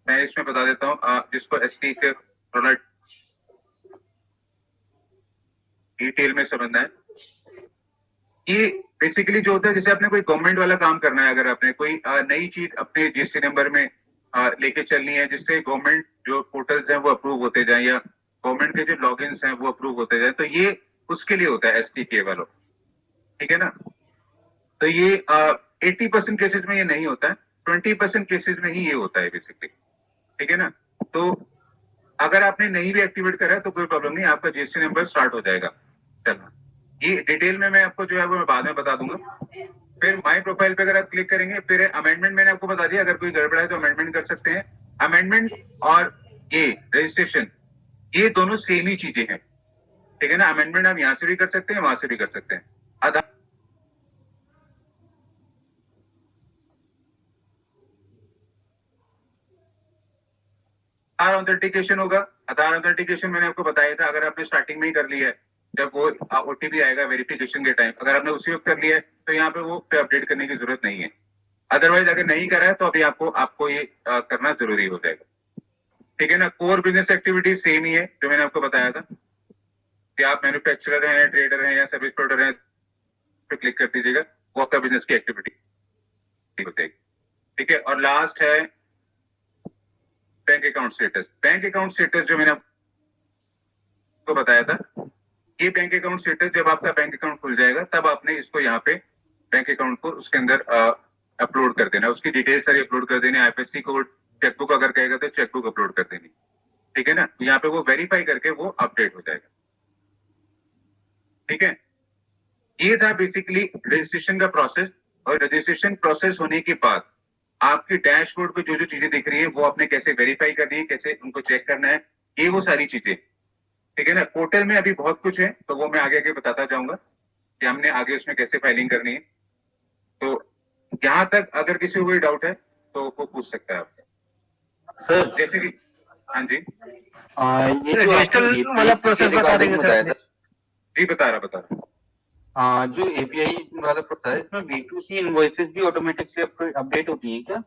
मैं इसमें बता देता हूँ जिसको एसटी से थोड़ा डिटेल में समझना है। ये बेसिकली जो होता है, जैसे आपने कोई गवर्नमेंट वाला काम करना है, अगर आपने कोई नई चीज अपने जीएसटी नंबर में लेके चलनी है, जिससे गवर्नमेंट जो पोर्टल्स हैं वो अप्रूव होते जाएं या गवर्नमेंट के जो लॉगिन्स हैं वो अप्रूव होते जाएं, तो ये उसके लिए होता है STK वालों, ठीक है ना। तो ये 80% केसेस में ये नहीं होता है, 20% केसेस में ही ये होता है बेसिकली, ठीक है ना। तो अगर आपने नहीं भी एक्टिवेट करा है तो कोई प्रॉब्लम नहीं, आपका GST नंबर स्टार्ट हो जाएगा चलना। ये डिटेल में मैं आपको जो है वो मैं बाद में बता दूंगा। फिर माई प्रोफाइल पे अगर आप क्लिक करेंगे, फिर अमेंडमेंट मैंने आपको बता दिया, अगर कोई गड़बड़ है तो अमेंडमेंट कर सकते हैं। अमेंडमेंट और ये रजिस्ट्रेशन, ये दोनों सेम ही चीजें हैं, ठीक है ना। अमेंडमेंट आप यहाँ से भी कर सकते हैं, वहां से भी कर सकते हैं। आधार ऑथेंटिकेशन होगा। आधार ऑथेंटिकेशन मैंने आपको बताया था, अगर आपने स्टार्टिंग में ही कर लिया है, जब वो OTP आएगा वेरिफिकेशन के टाइम, अगर आपने उसी वक्त कर लिया है तो यहाँ पे वो अपडेट करने की जरूरत नहीं है। अदरवाइज अगर नहीं करा है तो अभी आपको ये करना जरूरी हो जाएगा, ठीक है ना। कोर बिजनेस एक्टिविटी सेम ही है जो मैंने आपको बताया था, कि आप मैन्युफैक्चरर हैं, ट्रेडर हैं या सर्विस प्रोवाइडर हैं, पे क्लिक कर दीजिएगा, वो आपका बिजनेस की एक्टिविटी हो जाएगी, ठीक है। और लास्ट है bank account status. Bank account status जो मैंने आपको बताया था, ये बैंक अकाउंट स्टेटस जब आपका बैंक अकाउंट खुल जाएगा तब आपने इसको यहाँ पे बैंक अकाउंट को उसके अंदर अपलोड कर देना, उसकी डिटेल सारी अपलोड कर देनी, IFSC कोड, चेकबुक अगर कहेगा तो चेकबुक अपलोड कर देनी, ठीक है ना। यहाँ पे वो वेरीफाई करके वो अपडेट हो जाएगा, ठीक है। ये था बेसिकली रजिस्ट्रेशन का प्रोसेस। और रजिस्ट्रेशन प्रोसेस होने के बाद आपके डैशबोर्ड पे जो जो चीजें दिख रही है वो आपने कैसे वेरीफाई करनी है, कैसे उनको चेक करना है, ये वो सारी चीजें, ठीक है ना। पोर्टल में अभी बहुत कुछ है, तो वो मैं आगे आगे बताता जाऊंगा कि हमने आगे उसमें कैसे फाइलिंग करनी है। तो यहाँ तक अगर किसी को कोई डाउट है तो वो पूछ सकता है आपसे, सर जैसे कि हाँ जी ये जो डिजिटल आपने वाला API प्रोसेस बता रिगार्डिंग देंगे बताया सर। था, जी बता रहा जो API वाला प्रोसेस है इसमें B2C इनवॉइसेस भी ऑटोमेटिक से अपडेट होती है क्या?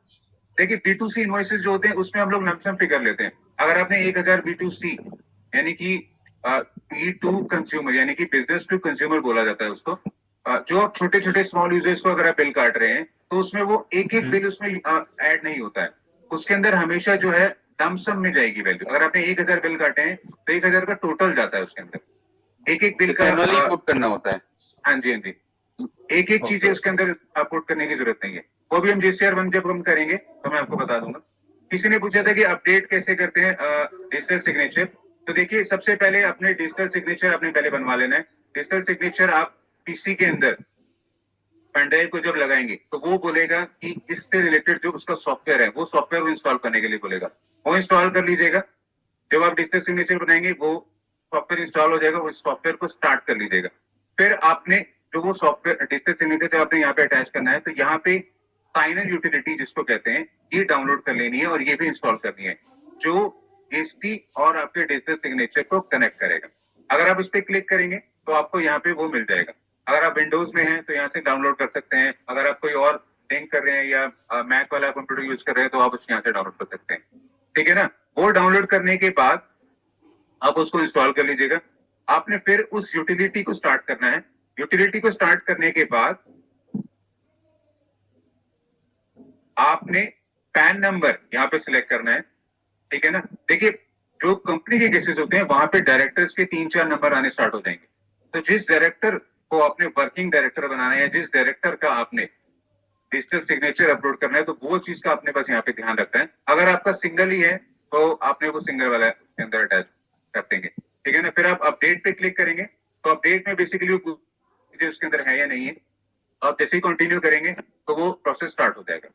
देखिए B2C इनवॉइसेस जो होते हैं उसमें हम लोग लमसम फिगर लेते हैं। अगर आपने 1000 B2C यानी कि B2 कंज्यूमर यानी कि बिजनेस टू कंज्यूमर बोला जाता है उसको, जो आप छोटे छोटे स्मॉल यूजर्स को अगर आप बिल काट रहे हैं तो उसमें वो एक एक बिल उसमें ऐड नहीं होता है, उसके अंदर हमेशा जो है लमसम में जाएगी वैल्यू। अगर आपने 1000 बिल काटे हैं तो 1000 का टोटल जाता है उसके अंदर, एक एक बिल का मैनुअली पुट करना होता है। हाँ जी हाँ जी, एक एक चीजें उसके अंदर अपलोड करने की जरूरत नहीं है। वो भी हम GCR1 जब हम करेंगे तो मैं आपको बता दूंगा। किसी ने पूछा था कि अपडेट कैसे करते हैं डिजिटल सिग्नेचर। तो देखिए सबसे पहले अपने डिजिटल सिग्नेचर आपने पहले बनवा लेना है। डिजिटल सिग्नेचर आप PC के अंदर पेनड्राइव को जब लगाएंगे तो वो बोलेगा कि इससे रिलेटेड जो उसका सॉफ्टवेयर है वो सॉफ्टवेयर को इंस्टॉल करने के लिए बोलेगा, वो इंस्टॉल कर लीजिएगा। जब आप डिजिटल सिग्नेचर बनाएंगे वो सॉफ्टवेयर इंस्टॉल हो जाएगा, वो सॉफ्टवेयर को स्टार्ट कर लीजिएगा। फिर आपने जो वो सॉफ्टवेयर डिजिटल सिग्नेचर जो आपने यहाँ पे अटैच करना है, तो यहाँ पे फाइनल यूटिलिटी जिसको कहते हैं ये डाउनलोड कर लेनी है और ये भी इंस्टॉल करनी है, जो GST और आपके डिजिटल सिग्नेचर को कनेक्ट करेगा। अगर आप इस पे क्लिक करेंगे तो आपको यहाँ पे वो मिल जाएगा। अगर आप विंडोज में हैं तो यहाँ से डाउनलोड कर सकते हैं, अगर आप कोई और लिंक कर रहे हैं या मैक वाला कंप्यूटर यूज कर रहे हैं तो आप उसको यहाँ से डाउनलोड कर सकते हैं, ठीक है ना। वो डाउनलोड करने के बाद आप उसको इंस्टॉल कर लीजिएगा। आपने फिर उस यूटिलिटी को स्टार्ट करना है। यूटिलिटी को स्टार्ट करने के बाद आपने पैन नंबर यहाँ पे सिलेक्ट करना है, ठीक है ना। देखिए जो कंपनी के केसेस होते हैं वहां पे डायरेक्टर्स के 3-4 नंबर आने स्टार्ट हो जाएंगे। तो जिस डायरेक्टर को आपने वर्किंग डायरेक्टर बनाना है, जिस डायरेक्टर का आपने डिजिटल सिग्नेचर अपलोड करना है, तो वो चीज का आपने बस यहाँ पे ध्यान रखना है। अगर आपका सिंगल ही है तो आपने वो सिंगल वाला उसके अंदर अटैच कर देंगे, ठीक है ना। फिर आप अपडेट पे क्लिक करेंगे तो अपडेट में बेसिकली वो उसके अंदर है या नहीं है, आप जैसे ही कंटिन्यू करेंगे तो वो प्रोसेस स्टार्ट हो जाएगा।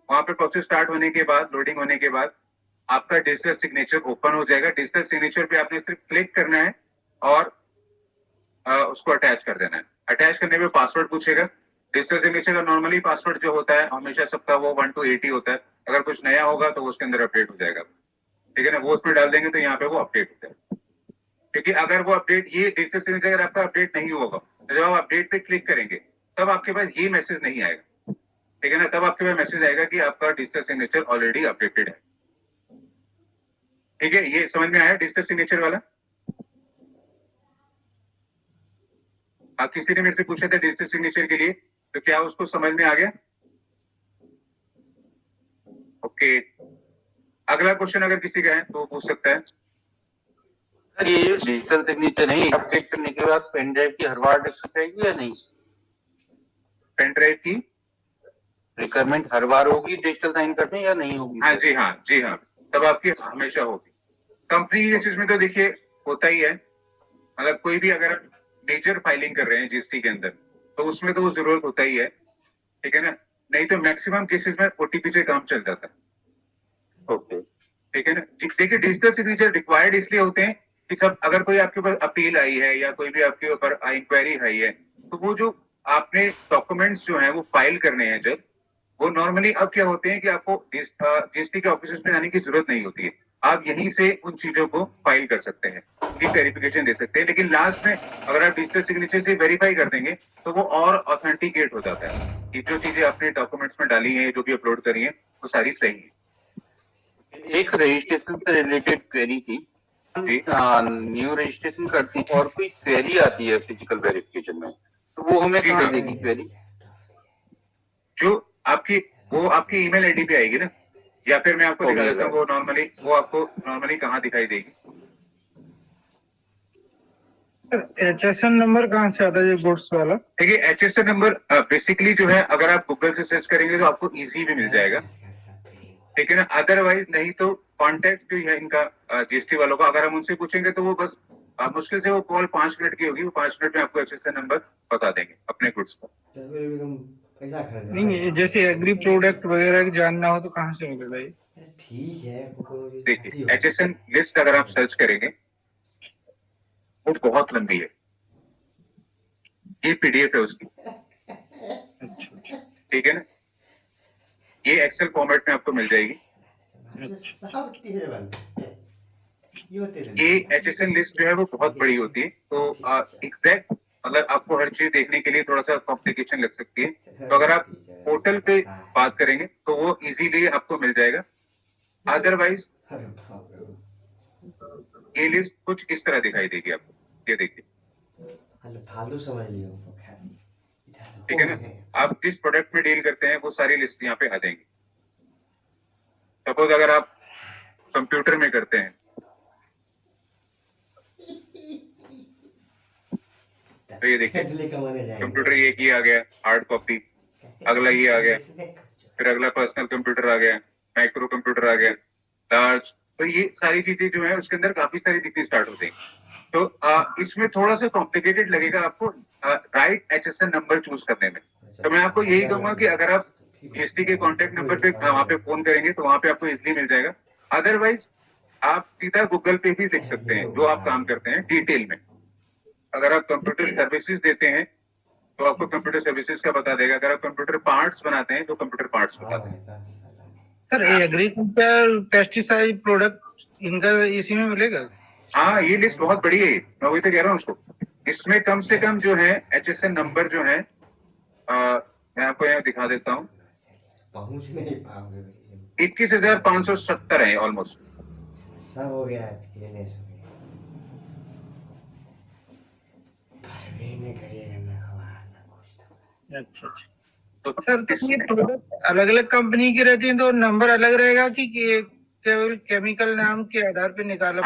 वहां पे प्रोसेस स्टार्ट होने के बाद, लोडिंग होने के बाद आपका डिजिटल सिग्नेचर ओपन हो जाएगा। डिजिटल सिग्नेचर पे आपने सिर्फ क्लिक करना है और उसको अटैच कर देना है। अटैच करने में पासवर्ड पूछेगा। डिजिटल सिग्नेचर का नॉर्मली पासवर्ड जो होता है हमेशा सबका वो 1 to 8 ही होता है। अगर कुछ नया होगा तो उसके अंदर अपडेट हो जाएगा, ठीक है ना। वो उसमें डाल देंगे तो यहाँ पे वो अपडेट हो जाएगा, क्योंकि अगर वो अपडेट ये डिजिटल सिग्नेचर अगर आपका अपडेट नहीं होगा तो जब आप अपडेट पे क्लिक करेंगे तब आपके पास ये मैसेज नहीं आएगा, ठीक है ना। तब आपके पास मैसेज आएगा कि आपका डिजिटल सिग्नेचर ऑलरेडी अपडेटेड है, ठीक है। ये समझ में आया डिजिटल सिग्नेचर वाला? किसी ने मेरे से पूछा था डिजिटल सिग्नेचर के लिए, तो क्या उसको समझ में आ गया? ओके अगला क्वेश्चन अगर किसी का है तो पूछ सकता है। सर ये डिजिटल सिग्नेचर है, अपडेट करने के बाद पेन ड्राइव की हर बार डिस्कस रहेगी या नहीं? पेन ड्राइव की रिक्वायरमेंट हर बार होगी डिजिटल साइन करने या नहीं होगी? हाँ जी, हाँ जी, हाँ, तब आपकी हमेशा होगी। कंपनी के केसेस में तो देखिए होता ही है, मतलब कोई भी अगर मेजर फाइलिंग कर रहे हैं जीएसटी के अंदर तो उसमें तो वो जरूरत होता ही है, ठीक है ना। नहीं तो मैक्सिमम केसेस में ओटीपी से काम चल जाता है, ओके, ठीक है ना। देखिए डिजिटल सिग्नेचर रिक्वायर्ड इसलिए होते हैं कि सब अगर कोई आपके ऊपर अपील आई है या कोई भी आपके ऊपर इंक्वायरी आई है तो वो जो आपने डॉक्यूमेंट्स जो हैं वो फाइल करने हैं, जब वो नॉर्मली अब क्या होते हैं कि आपको जीएसटी के ऑफिस में जाने की जरूरत नहीं होती है, आप यहीं से उन चीजों को फाइल कर सकते हैं, उनकी वेरिफिकेशन दे सकते हैं। लेकिन लास्ट में अगर आप डिजिटल सिग्नेचर से वेरीफाई कर देंगे तो वो और ऑथेंटिकेट हो जाता है कि जो चीजें आपने डॉक्यूमेंट्स में डाली हैं, जो भी अपलोड करी है, वो सारी सही है। एक रजिस्ट्रेशन से रिलेटेड क्वेरी थी। जी। न्यू रजिस्ट्रेशन करती है और कोई क्वेरी आती है फिजिकल वेरिफिकेशन में, तो वो हमें जी, कहाँ हाँ। देगी क्वेरी? जो आपकी वो आपकी ईमेल आईडी पे आएगी ना, या फिर मैं आपको हो दिखा गया। देता हूँ वो आपको नॉर्मली कहाँ दिखाई देगी। HSN नंबर कहाँ से आता है ये गुड्स वाला? देखिए HSN नंबर बेसिकली जो है अगर आप गूगल से सर्च करेंगे तो आपको इजी भी मिल जाएगा, ठीक है ना। अदरवाइज नहीं तो कॉन्टेक्ट जो है इनका जीएसटी वालों का, अगर हम उनसे पूछेंगे तो वो बस मुश्किल से वो कॉल 5 मिनट की होगी, वो 5 मिनट में आपको HSN नंबर बता देंगे अपने गुड्स का। नहीं, जैसे एग्री प्रोडक्ट वगैरह जानना हो तो कहाँ से मिलेगा ये? ठीक है। देखिए HSN लिस्ट अगर आप सर्च करेंगे वो बहुत लंबी है, ये पीडीएफ है उसकी, ठीक है ना। ये एक्सेल फॉर्मेट में आपको मिल जाएगी। ये HSN लिस्ट जो है वो बहुत बड़ी होती है, तो एग्जैक्ट मतलब आपको हर चीज देखने के लिए थोड़ा सा कॉम्प्लिकेशन लग सकती है। तो अगर आप पोर्टल पे बात करेंगे तो वो इजीली आपको मिल जाएगा। अदरवाइज ये लिस्ट कुछ इस तरह दिखाई देगी आपको, ये देखिए, फालतू समझ लियो, ठीक है ना। आप जिस प्रोडक्ट में डील करते हैं वो सारी लिस्ट यहाँ पे आ जाएंगी। सपोज अगर आप कंप्यूटर में करते हैं तो ये देखिए कंप्यूटर ये आ गया हार्ड कॉपी, अगला ये आ गया, फिर अगला पर्सनल कंप्यूटर आ गया, माइक्रो कंप्यूटर आ गया, लार्ज। तो ये सारी चीजें जो है उसके अंदर काफी सारी दिखनी स्टार्ट होती हैं। तो इसमें थोड़ा सा कॉम्प्लिकेटेड लगेगा आपको राइट HSN नंबर चूज करने में। तो मैं आपको यही कहूंगा कि अगर आप जीएसटी के कॉन्टेक्ट नंबर पे वहां पे फोन करेंगे तो वहां पे आपको इजीली मिल जाएगा। अदरवाइज आप सीधा गूगल पे भी लिख सकते हैं जो आप काम करते हैं डिटेल में। अगर आप कंप्यूटर सर्विसेज देते हैं तो आपको कंप्यूटर सर्विसेज का बता देगा, अगर आप कंप्यूटर पार्ट्स बनाते हैं तो कंप्यूटर पार्ट्स बता देगा। सर एग्रीकल्चर पेस्टिसाइड प्रोडक्ट इनका इसी में मिलेगा? हाँ, ये लिस्ट बहुत बड़ी है, मैं वही तो कह रहा हूँ उसको। इसमें कम से कम जो है HSN नंबर जो है मैं आपको यहाँ दिखा देता हूँ, पहुंच नहीं पाओगे। 21,570 है ऑलमोस्ट। सब हो गया है, फिनिश हो गया। नहीं करिएगा ना खबर ना कुछ। अच्छा अच्छा। तो सर तो ये प्रोडक्ट अलग अलग कंपनी की रहती है तो नंबर अलग रहेगा कि केवल केमिकल नाम के आधार पे निकाला?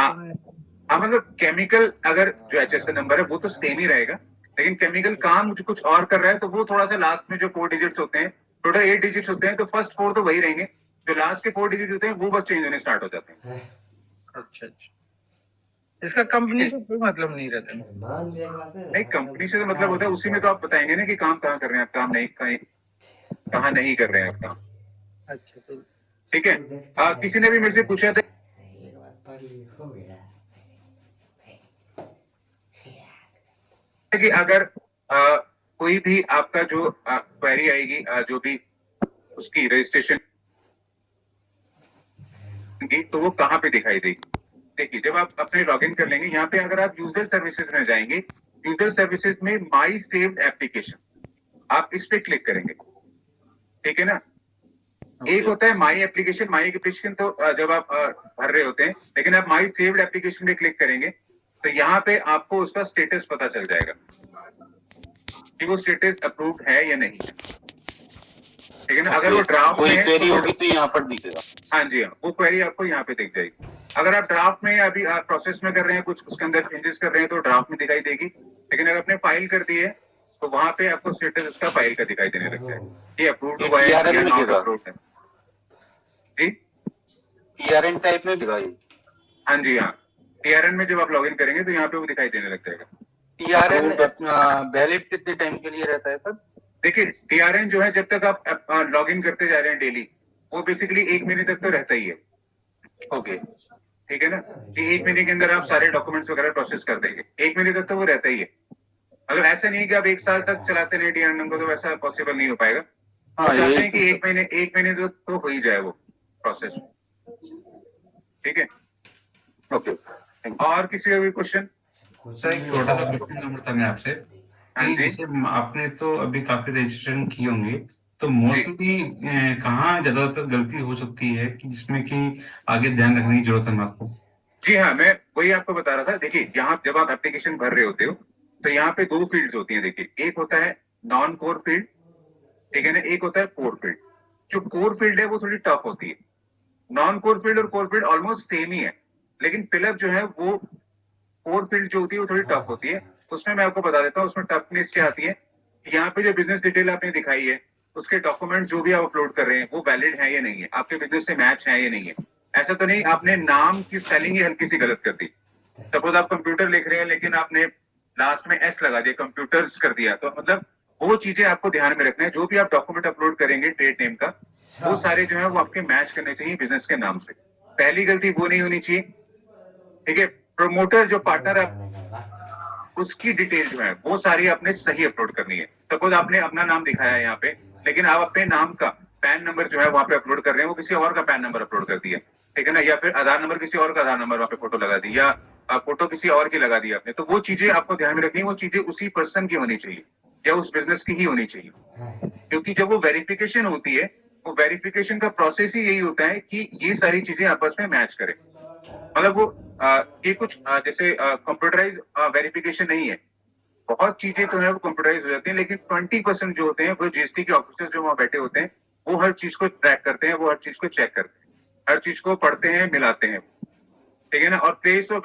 हाँ, मतलब केमिकल अगर जो HSN नंबर है वो तो सेम ही रहेगा, लेकिन केमिकल काम कुछ और कर रहा है तो वो थोड़ा सा लास्ट में जो 4 डिजिट्स होते हैं, टोटल 8 डिजिट्स होते हैं, तो फर्स्ट 4 तो वही रहेंगे, जो लास्ट के 4 डिजिट होते हैं वो बस चेंज होने स्टार्ट हो जाते हैं। अच्छा अच्छा। इसका कंपनी से कोई मतलब नहीं रहता? मान लिया बात है। नहीं, कंपनी से तो मतलब होता है, उसी में तो आप बताएंगे ना कि काम कहाँ कर रहे हैं आप, काम नहीं कहाँ नहीं कर रहे हैं आप काम। अच्छा तो ठीक है। किसी ने भी मेरे से पूछा था एक बार पढ़ ली हो गया कि अगर कोई भी आपका जो क्वेरी आएगी, जो भी उसकी रजिस्ट्रेशन की, तो वो कहाँ पे दिखाई देगी। देखिए जब आप अपने लॉगिन कर लेंगे यहाँ पे, अगर आप यूजर सर्विसेज में जाएंगे, यूजर सर्विसेज में माई सेव्ड एप्लीकेशन, आप इस पे क्लिक करेंगे, ठीक है ना। एक होता है माई एप्लीकेशन तो जब आप भर रहे होते हैं, लेकिन आप माई सेव्ड एप्लीकेशन पे क्लिक करेंगे तो यहाँ पे आपको उसका स्टेटस पता चल जाएगा कि वो स्टेटस अप्रूव्ड है या नहीं है, ठीक है ना। अगर वो ड्राफ्ट कोई में है क्वेरी तो होगी तो यहाँ पर दिखेगा। हाँ जी हाँ, वो क्वेरी आपको यहाँ पे दिख जाएगी। अगर आप ड्राफ्ट में अभी आप प्रोसेस में कर रहे हैं, कुछ उसके अंदर चेंजेस कर रहे हैं, तो ड्राफ्ट में दिखाई देगी। लेकिन अगर आपने फाइल कर दी है तो वहां पे आपको स्टेटस उसका फाइल का दिखाई देने लग जाएगा, ये अप्रूव्ड हुआ है या TRN में नॉट दिखेगा। अप्रूव्ड है। जी TRN टाइप में दिखाई। हाँ जी हाँ, टीआरएन में जब आप लॉगिन करेंगे तो यहाँ पे वो दिखाई देने लग जाएगा। TRN वैलिड कितने टाइम के लिए रहता है सर? देखिए टीआरएन जो है, जब तक आप लॉगिन करते जा रहे हैं डेली, वो बेसिकली 1 महीने तक तो रहता ही है। ओके। ठीक है ना, कि 1 महीने के अंदर आप सारे डॉक्यूमेंट्स वगैरह प्रोसेस कर देंगे, 1 महीने तक तो वो रहता ही है। मतलब ऐसा नहीं है कि आप 1 साल तक चलाते रहे टीआरएन को, तो वैसा पॉसिबल नहीं हो पाएगा। हाँ, हम चाहते यही हैं कि 1 महीने तक तो हो ही जाए वो प्रोसेस। ठीक है, ओके। और किसी का भी क्वेश्चन? कुछ सर एक नहीं छोटा सा होता है। क्वेश्चन नंबर था मैं आपसे हाँ कि जी। जैसे आपने तो अभी काफी रजिस्ट्रेशन किए होंगे, तो मोस्टली कहाँ ज्यादातर गलती हो सकती है कि जिसमें कि आगे ध्यान रखने की जरूरत है आपको? जी हाँ, मैं वही आपको बता रहा था। देखिए यहाँ जब आप एप्लीकेशन भर रहे होते हो तो यहाँ पे 2 फील्ड्स होती हैं। देखिए, एक होता है नॉन कोर फील्ड, ठीक है ना, एक होता है कोर फील्ड। जो कोर फील्ड है वो थोड़ी टफ होती है। नॉन कोर फील्ड और कोर फील्ड ऑलमोस्ट सेम ही है, लेकिन फिलअप जो है वो कोर फील्ड जो होती है वो थोड़ी टफ होती है। उसमें मैं आपको बता देता हूँ उसमें टफनेस क्या आती है। यहाँ पे जो बिजनेस डिटेल आपने दिखाई है, उसके डॉक्यूमेंट जो भी आप अपलोड कर रहे हैं वो वैलिड है या नहीं है, आपके बिजनेस से मैच है या नहीं है। ऐसा तो नहीं आपने नाम की स्पेलिंग ही हल्की सी गलत कर दी। सपोज आप कंप्यूटर लिख रहे हैं लेकिन आपने लास्ट में एस लगा दिया, कंप्यूटर्स कर दिया, तो मतलब वो चीजें आपको ध्यान में रखना है। जो भी आप डॉक्यूमेंट अपलोड करेंगे ट्रेड नेम का, वो सारे जो है वो आपके मैच करने चाहिए बिजनेस के नाम से। पहली गलती वो नहीं होनी चाहिए। ठीक है, प्रमोटर जो पार्टनर है उसकी डिटेल जो है वो सारी आपने सही अपलोड करनी है। सपोज आपने अपना नाम दिखाया है यहाँ पे, लेकिन आप अपने नाम का पैन नंबर जो है वहां पे अपलोड कर रहे हैं, वो किसी और का पैन नंबर अपलोड कर दिया, ठीक है ना, या फिर आधार नंबर किसी और का आधार नंबर वहां पे फोटो लगा दी, या फोटो किसी और की लगा दी आपने, तो वो चीजें आपको ध्यान में रखनी है। वो चीजें उसी पर्सन की होनी चाहिए या उस बिजनेस की ही होनी चाहिए। क्योंकि जब वो वेरिफिकेशन होती है, वो वेरिफिकेशन का प्रोसेस ही यही होता है कि ये सारी चीजें आपस में मैच करें। मतलब वो ये कुछ जैसे कंप्यूटराइज वेरिफिकेशन नहीं है। बहुत चीजें तो है वो कंप्यूटराइज हो जाती हैं, लेकिन 20% जो होते हैं वो जीएसटी के ऑफिसर्स जो वहां बैठे होते हैं, वो हर चीज को ट्रैक करते हैं, वो हर चीज को चेक करते हैं, हर चीज को पढ़ते हैं, मिलाते हैं। ठीक है ना। और प्लेस ऑफ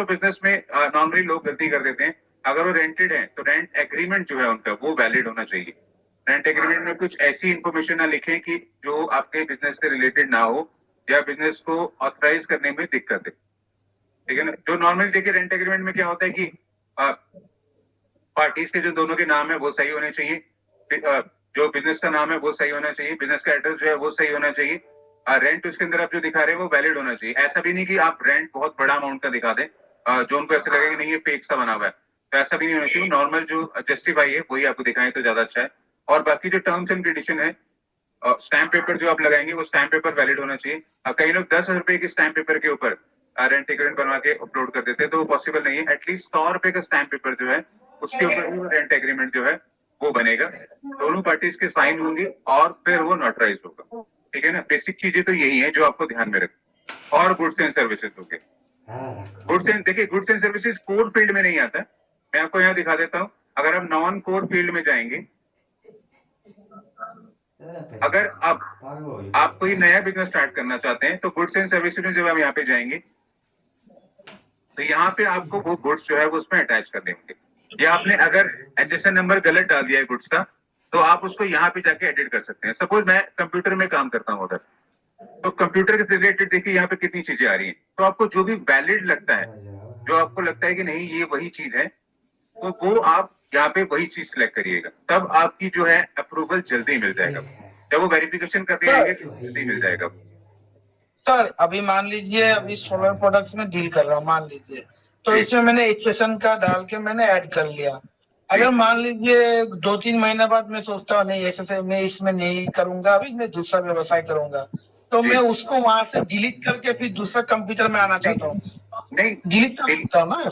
बिजनेस में नॉर्मली लोग गलती कर देते हैं। अगर वो रेंटेड है तो रेंट एग्रीमेंट जो है उनका वो वैलिड होना चाहिए। रेंट एग्रीमेंट में कुछ ऐसी इंफॉर्मेशन ना लिखें कि जो आपके बिजनेस से रिलेटेड ना हो या बिजनेस को ऑथराइज करने में दिक्कत है। ठीक है ना। जो नॉर्मली देखिए रेंट एग्रीमेंट में क्या होता है कि पार्टीज के जो दोनों के नाम है वो सही होने चाहिए, जो बिजनेस का नाम है वो सही होना चाहिए, बिजनेस का एड्रेस जो है वो सही होना चाहिए, रेंट उसके अंदर आप जो दिखा रहे हैं वो वैलिड होना चाहिए। ऐसा भी नहीं कि आप रेंट बहुत बड़ा अमाउंट का दिखा दें जो उनको ऐसा लगेगा कि नहीं ये फेक सा बना हुआ है, तो ऐसा भी नहीं होना चाहिए। नॉर्मल जो जस्टिफाई है वही आपको दिखाएं तो ज्यादा अच्छा है। और बाकी जो टर्म्स एंड कंडीशन है, स्टैम्प पेपर जो आप लगाएंगे वो स्टैम्प पेपर वैलिड होना चाहिए। कई लोग 10,000 रुपए के स्टैम्प पेपर के ऊपर रेंट एग्रीमेंट बनवा के अपलोड कर देते हैं, तो वो पॉसिबल नहीं है। एटलीस्ट 100 रुपए का स्टैम्प पेपर जो है उसके ऊपर ही वो रेंट एग्रीमेंट जो है वो बनेगा, दोनों पार्टीज के साइन होंगे और फिर वो नोटराइज होगा। ठीक है ना। बेसिक चीजें तो यही है जो आपको ध्यान में रखना। और गुड्स एंड सर्विसेज हो गए। देखिए goods and services core field में नहीं आता है। मैं आपको यहाँ दिखा देता हूँ। अगर आप नॉन कोर फील्ड में जाएंगे, अगर आप कोई नया बिजनेस स्टार्ट करना चाहते हैं तो गुड्स एंड सर्विसेज में जब आप यहाँ पे जाएंगे तो यहाँ पे आपको वो गुड्स जो है वो उसमें अटैच करने होंगे। या आपने अगर HSN नंबर गलत डाल दिया है गुड्स का, तो आप उसको यहाँ पे जाके एडिट कर सकते हैं। सपोज मैं कंप्यूटर में काम करता हूँ उधर, तो कंप्यूटर के रिलेटेड देखिए यहाँ पे कितनी चीजें आ रही हैं। तो आपको जो भी वैलिड लगता है, जो आपको लगता है कि नहीं ये वही चीज है, तो वो आप यहाँ पे वही चीज सिलेक्ट करिएगा, तब आपकी जो है अप्रूवल जल्दी मिल जाएगा। जब वो वेरिफिकेशन करते रहेंगे तो जल्दी मिल जाएगा। सर अभी मान लीजिए अभी सोलर प्रोडक्ट्स में डील कर रहा हूँ मान लीजिए, तो इसमें मैंने HSN का डाल के मैंने ऐड कर लिया। अगर मान लीजिए 2-3 महीने बाद मैं सोचता हूँ नहीं ऐसे मैं इसमें नहीं करूंगा, अभी मैं दूसरा व्यवसाय करूंगा, तो मैं उसको वहां से डिलीट करके फिर दूसरा कंप्यूटर में आना चाहता हूँ, नहीं, डिलीट कर सकता हूँ ना?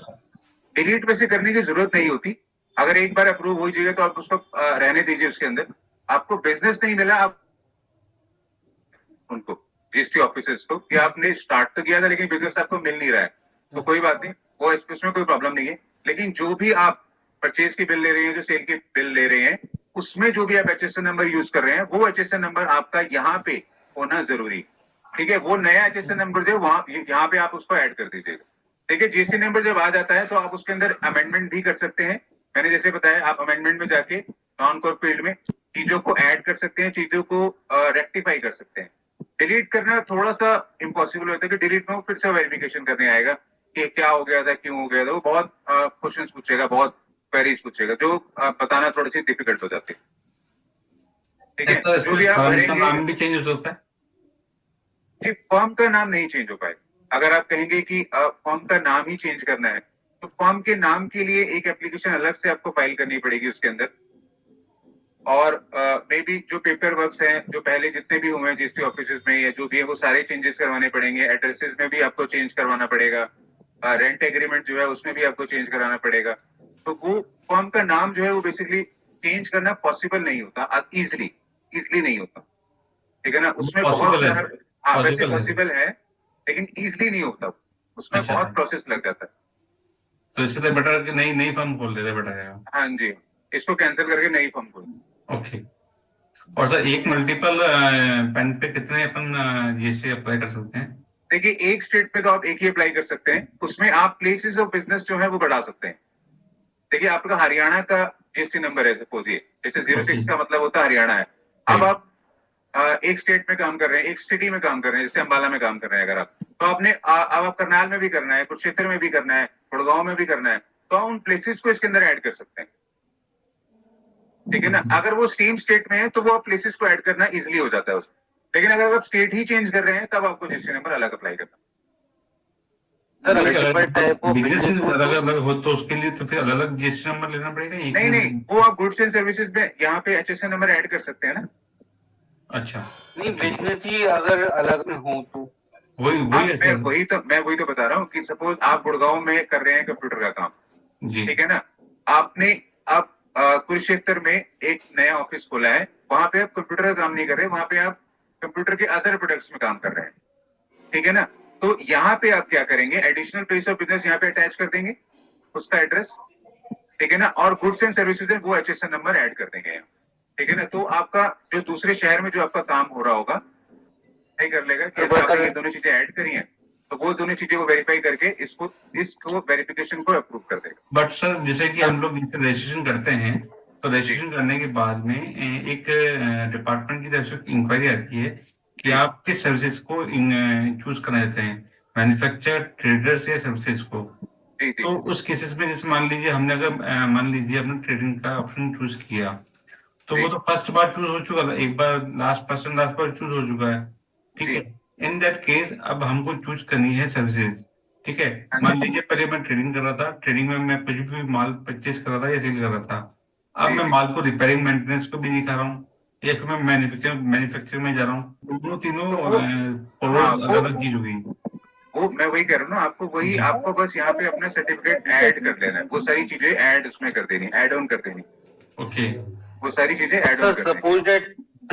डिलीट वैसे करने की जरूरत नहीं होती। अगर एक बार अप्रूव हो जाएगा तो आप उसको रहने दीजिए उसके अंदर। आपको बिजनेस नहीं मिला, आप उनको जीएसटी ऑफिसर्स को कि आपने स्टार्ट तो किया था लेकिन बिजनेस आपको मिल नहीं रहा है, तो कोई बात नहीं, वो इसमें कोई प्रॉब्लम नहीं है। लेकिन जो भी आप परचेज की बिल ले रहे हैं, जो सेल की बिल ले रहे हैं, उसमें जो भी आप HSN नंबर यूज कर रहे हैं वो HSN नंबर आपका यहाँ पे होना जरूरी, ठीक है। वो नया HSN नंबर जो वहां यहाँ पे आप उसको ऐड कर दीजिएगा, ठीक है। GST नंबर जब आ जाता है तो आप उसके अंदर अमेंडमेंट भी कर सकते हैं। मैंने जैसे बताया, आप अमेंडमेंट में जाके नॉन कोर फील्ड में चीजों को ऐड कर सकते हैं, चीजों को रेक्टिफाई कर सकते हैं। डिलीट करना थोड़ा सा इम्पॉसिबल होता है कि डिलीट में वो फिर से वेरिफिकेशन करने आएगा कि क्या हो गया था, क्यों हो गया था। वो बहुत क्वेश्चंस पूछेगा, बहुत क्वेरीज पूछेगा, जो बताना थोड़ी सी डिफिकल्ट हो जाती है, ठीक है। तो जो भी आप फर्म का भरेंगे, नाम भी चेंज हो सकता है? जी फर्म का नाम नहीं चेंज हो पाएगा। अगर आप कहेंगे कि फर्म का नाम ही चेंज करना है तो फर्म के नाम के लिए एक एप्लीकेशन अलग से आपको फाइल करनी पड़ेगी उसके अंदर। और मे बी जो पेपर वर्क्स हैं जो पहले जितने भी हुए हैं जीएसटी ऑफिस में या जो भी है वो सारे चेंजेस करवाने पड़ेंगे। एड्रेसेस में भी आपको चेंज करवाना पड़ेगा, रेंट एग्रीमेंट जो है उसमें भी आपको चेंज कराना पड़ेगा। तो वो फर्म का नाम जो है वो बेसिकली चेंज करना पॉसिबल नहीं होता, इजली नहीं होता, ठीक है ना। उसमें बहुत पॉसिबल है, सारा, हाँ वैसे पॉसिबल है। पॉसिबल है लेकिन इजली नहीं होता, उसमें अच्छा, बहुत प्रोसेस लग जाता है। तो इससे तो बेटर कि नई नई फर्म खोल लेते बेटर है। हाँ जी, इसको कैंसिल करके नई फर्म खोलो। ओके। और सर एक मल्टीपल पेन पे कितने अपन जीएसटी अप्लाई कर सकते हैं? देखिए एक स्टेट पे तो आप एक ही अप्लाई कर सकते हैं, उसमें आप प्लेसेस ऑफ बिजनेस जो है वो बढ़ा सकते हैं। देखिए आपका हरियाणा का जीएसटी नंबर है सपोज, ये जैसे 06 का मतलब होता है हरियाणा है। अब आप एक स्टेट में काम कर रहे हैं, एक सिटी में काम कर रहे हैं, जैसे अम्बाला में काम कर रहे हैं अगर आप, तो आपने अब आप करनाल में भी करना है, कुरुक्षेत्र में भी करना है, गुड़गांव में भी करना है, तो आप उन प्लेसेस को इसके अंदर ऐड कर सकते हैं, ठीक है ना। अगर वो सेम स्टेट में है तो वो आप प्लेसेस को ऐड करना इजिली हो जाता है उसमें। लेकिन अगर आप स्टेट ही चेंज कर रहे हैं तब आपको जीएसटी नंबर अलग अप्लाई करना। Sir multiple type of business business हो अलग तो अलग हो तो उसके लिए तो फिर अलग अलग जीएसटी नंबर लेना पड़ेगा, एक नहीं ही नहीं, वो आप गुड्स एंड सर्विसेज में यहाँ पे HSN नंबर ऐड कर सकते हैं ना। अच्छा, नहीं, बिजनेस ही अगर अलग में हो तो वही हाँ, वही है मैं सर। वही तो बता रहा हूँ कि सपोज आप गुड़गांव में कर रहे हैं कंप्यूटर का काम, जी, ठीक है ना। आपने अब कुरुक्षेत्र में एक नया ऑफिस खोला है, वहां पे आप कंप्यूटर का काम नहीं कर रहे, वहां पे आप कंप्यूटर के अदर प्रोडक्ट्स में काम कर रहे हैं, ठीक है ना। तो यहाँ पे आप क्या करेंगे, एडिशनल प्लेस ऑफ बिजनेस यहाँ पे अटैच कर देंगे उसका एड्रेस, ठीक है ना। और गुड्स एंड सर्विसेज है वो HSN नंबर ऐड कर देंगे यहाँ, ठीक है ना। तो आपका जो दूसरे शहर में जो आपका काम हो रहा होगा नहीं कर लेगा कि तो आपने ये दोनों चीजें ऐड करी हैं, तो वो दोनों चीजें वो वेरीफाई करके इसको वेरिफिकेशन को अप्रूव कर देगा। बट सर जैसे कि हम लोग रजिस्ट्रेशन करते हैं तो रजिस्ट्रेशन करने के बाद में एक डिपार्टमेंट की तरफ से इंक्वायरी आती है कि जी। आप किस सर्विसेज को चूज करना चाहते हैं, मैन्युफैक्चर, ट्रेडर्स या सर्विसेज को। जी जी तो उस केसेस में जैसे मान लीजिए हमने अगर मान लीजिए अपने ट्रेडिंग का ऑप्शन चूज किया तो जी वो तो फर्स्ट बार चूज हो चुका था, एक बार फर्स्ट एंड लास्ट बार चूज हो चुका है, ठीक जी। है। इन दैट केस अब हमको चूज करनी है सर्विसेज, ठीक है। हाँ मान जी लीजिए पहले मैं ट्रेडिंग कर रहा था, ट्रेडिंग में मैं कुछ भी माल परचेज कर रहा था या सेल कर रहा था, अब जी मैं जी। माल को रिपेयरिंग मेंटेनेंस पे भी दिखा रहा हूँ या फिर मैं मैन्युफैक्चर में जा रहा हूँ, दोनों तीनों तो वो, हाँ अलग अलग चीज हो गई। वो मैं वही कह रहा हूँ ना आपको, वही जी, आपको बस यहाँ पे अपना सर्टिफिकेट ऐड कर लेना है, वो सारी चीजें ऐड उसमें कर देनी, ऐड ऑन कर देनी, ओके, वो सारी चीजें ऐड ऑन सर कर देनी। सपोज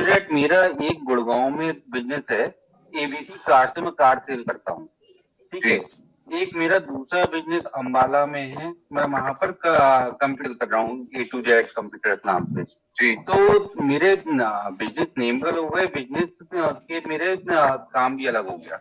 दैट मेरा एक गुड़गांव में बिजनेस है, ABC कार्ड से मैं कार्ड सेल करता हूँ, ठीक है। एक मेरा दूसरा बिजनेस अंबाला में है, मैं वहां पर कंप्यूटर कर रहा हूँ A to Z कंप्यूटर नाम से। जी तो मेरे बिजनेस नेम का हो गए, बिजनेस के मेरे काम भी अलग हो गया।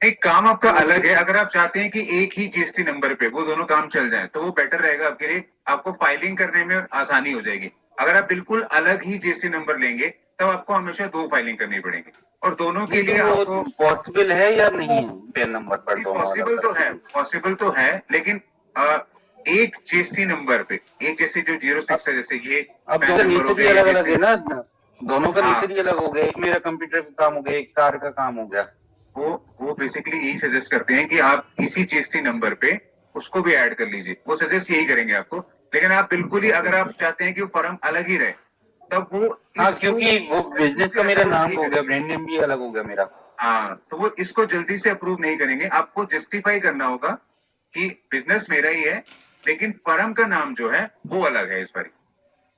एक काम आपका अलग है, अगर आप चाहते हैं कि एक ही जीएसटी नंबर पे वो दोनों काम चल जाए तो वो बेटर रहेगा आपके लिए, आपको फाइलिंग करने में आसानी हो जाएगी। अगर आप बिल्कुल अलग ही जीएसटी नंबर लेंगे तब आपको हमेशा 2 फाइलिंग करनी पड़ेगी, और दोनों के लिए आपको पॉसिबल है या नहीं है पेन नंबर पर दोनों पॉसिबल अलग तो है, पॉसिबल तो है, लेकिन एक जीएसटी नंबर पे एक जैसे जो 06 है, जैसे ये अब पैन दोनों नंबर हो नेचर ही गया, अलग अलग है ना, दोनों का हाँ, नेचर ही अलग हो गया। एक मेरा कंप्यूटर का काम हो गया, एक कार का काम हो गया। वो बेसिकली यही सजेस्ट करते हैं कि आप इसी जीएसटी नंबर पे उसको भी ऐड कर लीजिए, वो सजेस्ट यही करेंगे आपको। लेकिन आप बिल्कुल ही अगर आप चाहते हैं कि वो फर्म अलग ही रहे तब वो हाँ, इसको क्योंकि वो बिजनेस का मेरा approve नाम नहीं हो गया, करेंगे। ब्रांड नेम भी अलग हो गया मेरा। हाँ, तो वो इसको जल्दी से अप्रूव नहीं करेंगे, आपको जस्टिफाई करना होगा कि बिजनेस मेरा ही है लेकिन फर्म का नाम जो है वो अलग है इस बार,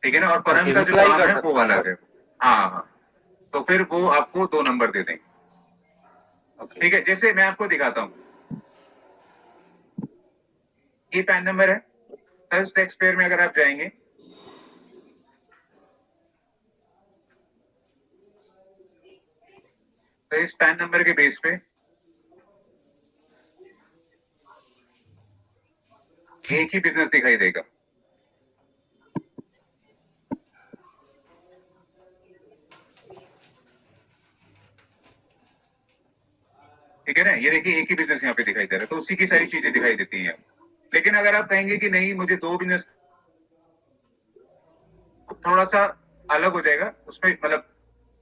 ठीक है ना, और फर्म Okay, का जो reply नाम कर है सकते वो हैं। अलग है। हाँ हाँ, तो फिर वो आपको 2 नंबर दे देंगे, Okay. ठीक है। जैसे मैं आपको दिखाता हूँ, ये पैन नंबर है, सेल्स टैक्स पेयर में अगर आप जाएंगे तो इस पैन नंबर के बेस पे एक ही बिजनेस दिखाई देगा। ठीक है ना, ये देखिए एक ही बिजनेस यहाँ पे दिखाई दे रहा है, तो उसी की सारी चीजें दिखाई देती हैं। लेकिन अगर आप कहेंगे कि नहीं मुझे दो बिजनेस, थोड़ा सा अलग हो जाएगा उसमें, मतलब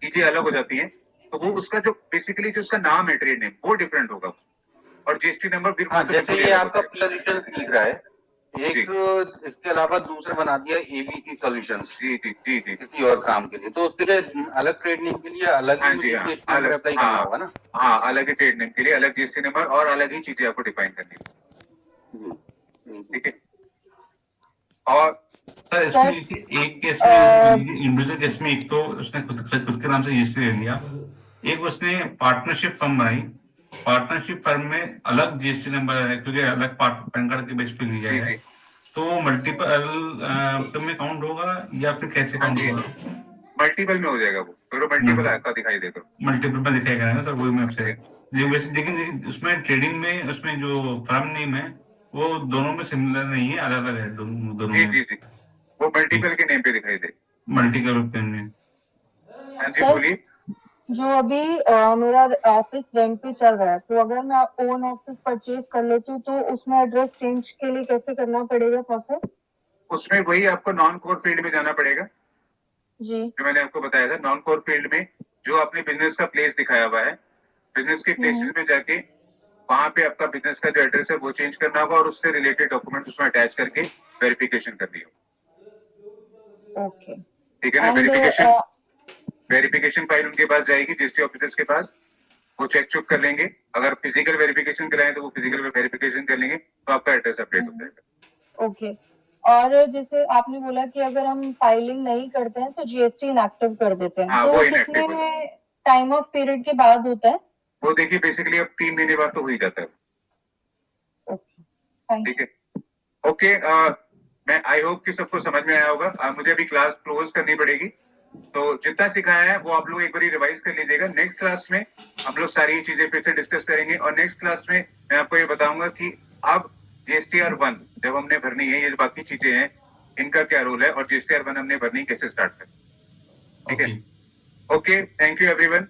चीजें अलग हो जाती हैं, तो वो उसका जो बेसिकली जो उसका नाम है ट्रेड नेम वो डिफरेंट होगा और जीएसटी नंबर फिर हाँ, वो तो जैसे बिल्कुल ये अलग हो आपका जाएगा। सोल्यूशन दिख रहा है, एक इसके अलावा दूसरा बना दिया एबीसी सॉल्यूशंस जी जी जी जी किसी और काम के लिए, तो उसके लिए अलग ट्रेड नेम के लिए अलग हाँ ही जी मुझे हाँ, जीएसटी नंबर अलग अप्लाई करना हाँ होगा ना। हाँ, अलग ही ट्रेड नेम के लिए अलग जीएसटी नंबर और अलग ही चीजें आपको डिफाइन करनी है। जी। ठीक है, और सर इसमें एक केस में इंडिविजुअल केस में एक तो उसने खुद के नाम से रजिस्ट्री ले लिया, एक उसने पार्टनरशिप फर्म बनाई, पार्टनरशिप फर्म में अलग जीएसटी नंबर है क्योंकि अलग पैन कार्ड के बेस पे लिया जी है, जी तो मल्टीपल में काउंट होगा या फिर कैसे हाँ काउंट जी, होगा? मल्टीपल में हो जाएगा वो, फिर वो मल्टीपल आपका दिखाई देगा। मल्टीपल में दिखाएगा ना सर, वही मैं आपसे लेकिन उसमें ट्रेडिंग में उसमें जो फर्म नेम है वो दोनों में सिमिलर नहीं है, अलग अलग है दोनों जी में, जी जी, वो मल्टीपल के नेम पे दिखाई दे। मल्टीपल में। हाँ जी सर, बोलिए। जो अभी मेरा ऑफिस रेंट पे चल रहा है, तो अगर मैं ओन ऑफिस परचेज कर लेती हूँ तो उसमें एड्रेस चेंज के लिए कैसे करना पड़ेगा प्रोसेस? उसमें वही आपको नॉन कोर फील्ड में जाना पड़ेगा, जी। जो मैंने आपको बताया था। नॉन कोर फील्ड में जो आपने बिजनेस का प्लेस दिखाया हुआ है, बिजनेस के प्लेसेस में जाके वहां पे आपका बिजनेस का जो एड्रेस है वो चेंज करना होगा और उससे रिलेटेड डॉक्यूमेंट उसमें अटैच करके वेरिफिकेशन करनी होगी। ओके। ठीक है ना, वेरिफिकेशन फाइल उनके पास जाएगी, जीएसटी ऑफिसर्स के पास, वो चेक चुक कर लेंगे। अगर फिजिकल वेरिफिकेशन कराएं तो वो फिजिकल वेरिफिकेशन कर लेंगे, तो आपका एड्रेस अपडेट हो जाएगा। ओके। और जैसे आपने बोला कि अगर हम फाइलिंग नहीं करते हैं तो जीएसटी इनएक्टिव कर देते हैं, हाँ, तो वो कितने inactive हो जाता टाइम ऑफ पीरियड के बाद होता है? वो देखिए बेसिकली अब 3 महीने बाद तो हो ही जाता है। ओके, थैंक ठीक है, ओके। मैं आई होप कि सबको समझ में आया होगा। मुझे अभी क्लास क्लोज करनी पड़ेगी, तो जितना सिखाया है वो आप लोग एक बार रिवाइज कर लीजिएगा। नेक्स्ट क्लास में हम लोग सारी चीजें फिर से डिस्कस करेंगे और नेक्स्ट क्लास में मैं आपको ये बताऊंगा कि अब जीएसटीआर 1 जब हमने भरनी है, ये जो बाकी चीजें हैं इनका क्या रोल है और जीएसटीआर 1 हमने भरनी कैसे स्टार्ट करें। ठीक है, ओके, थैंक यू एवरीवन।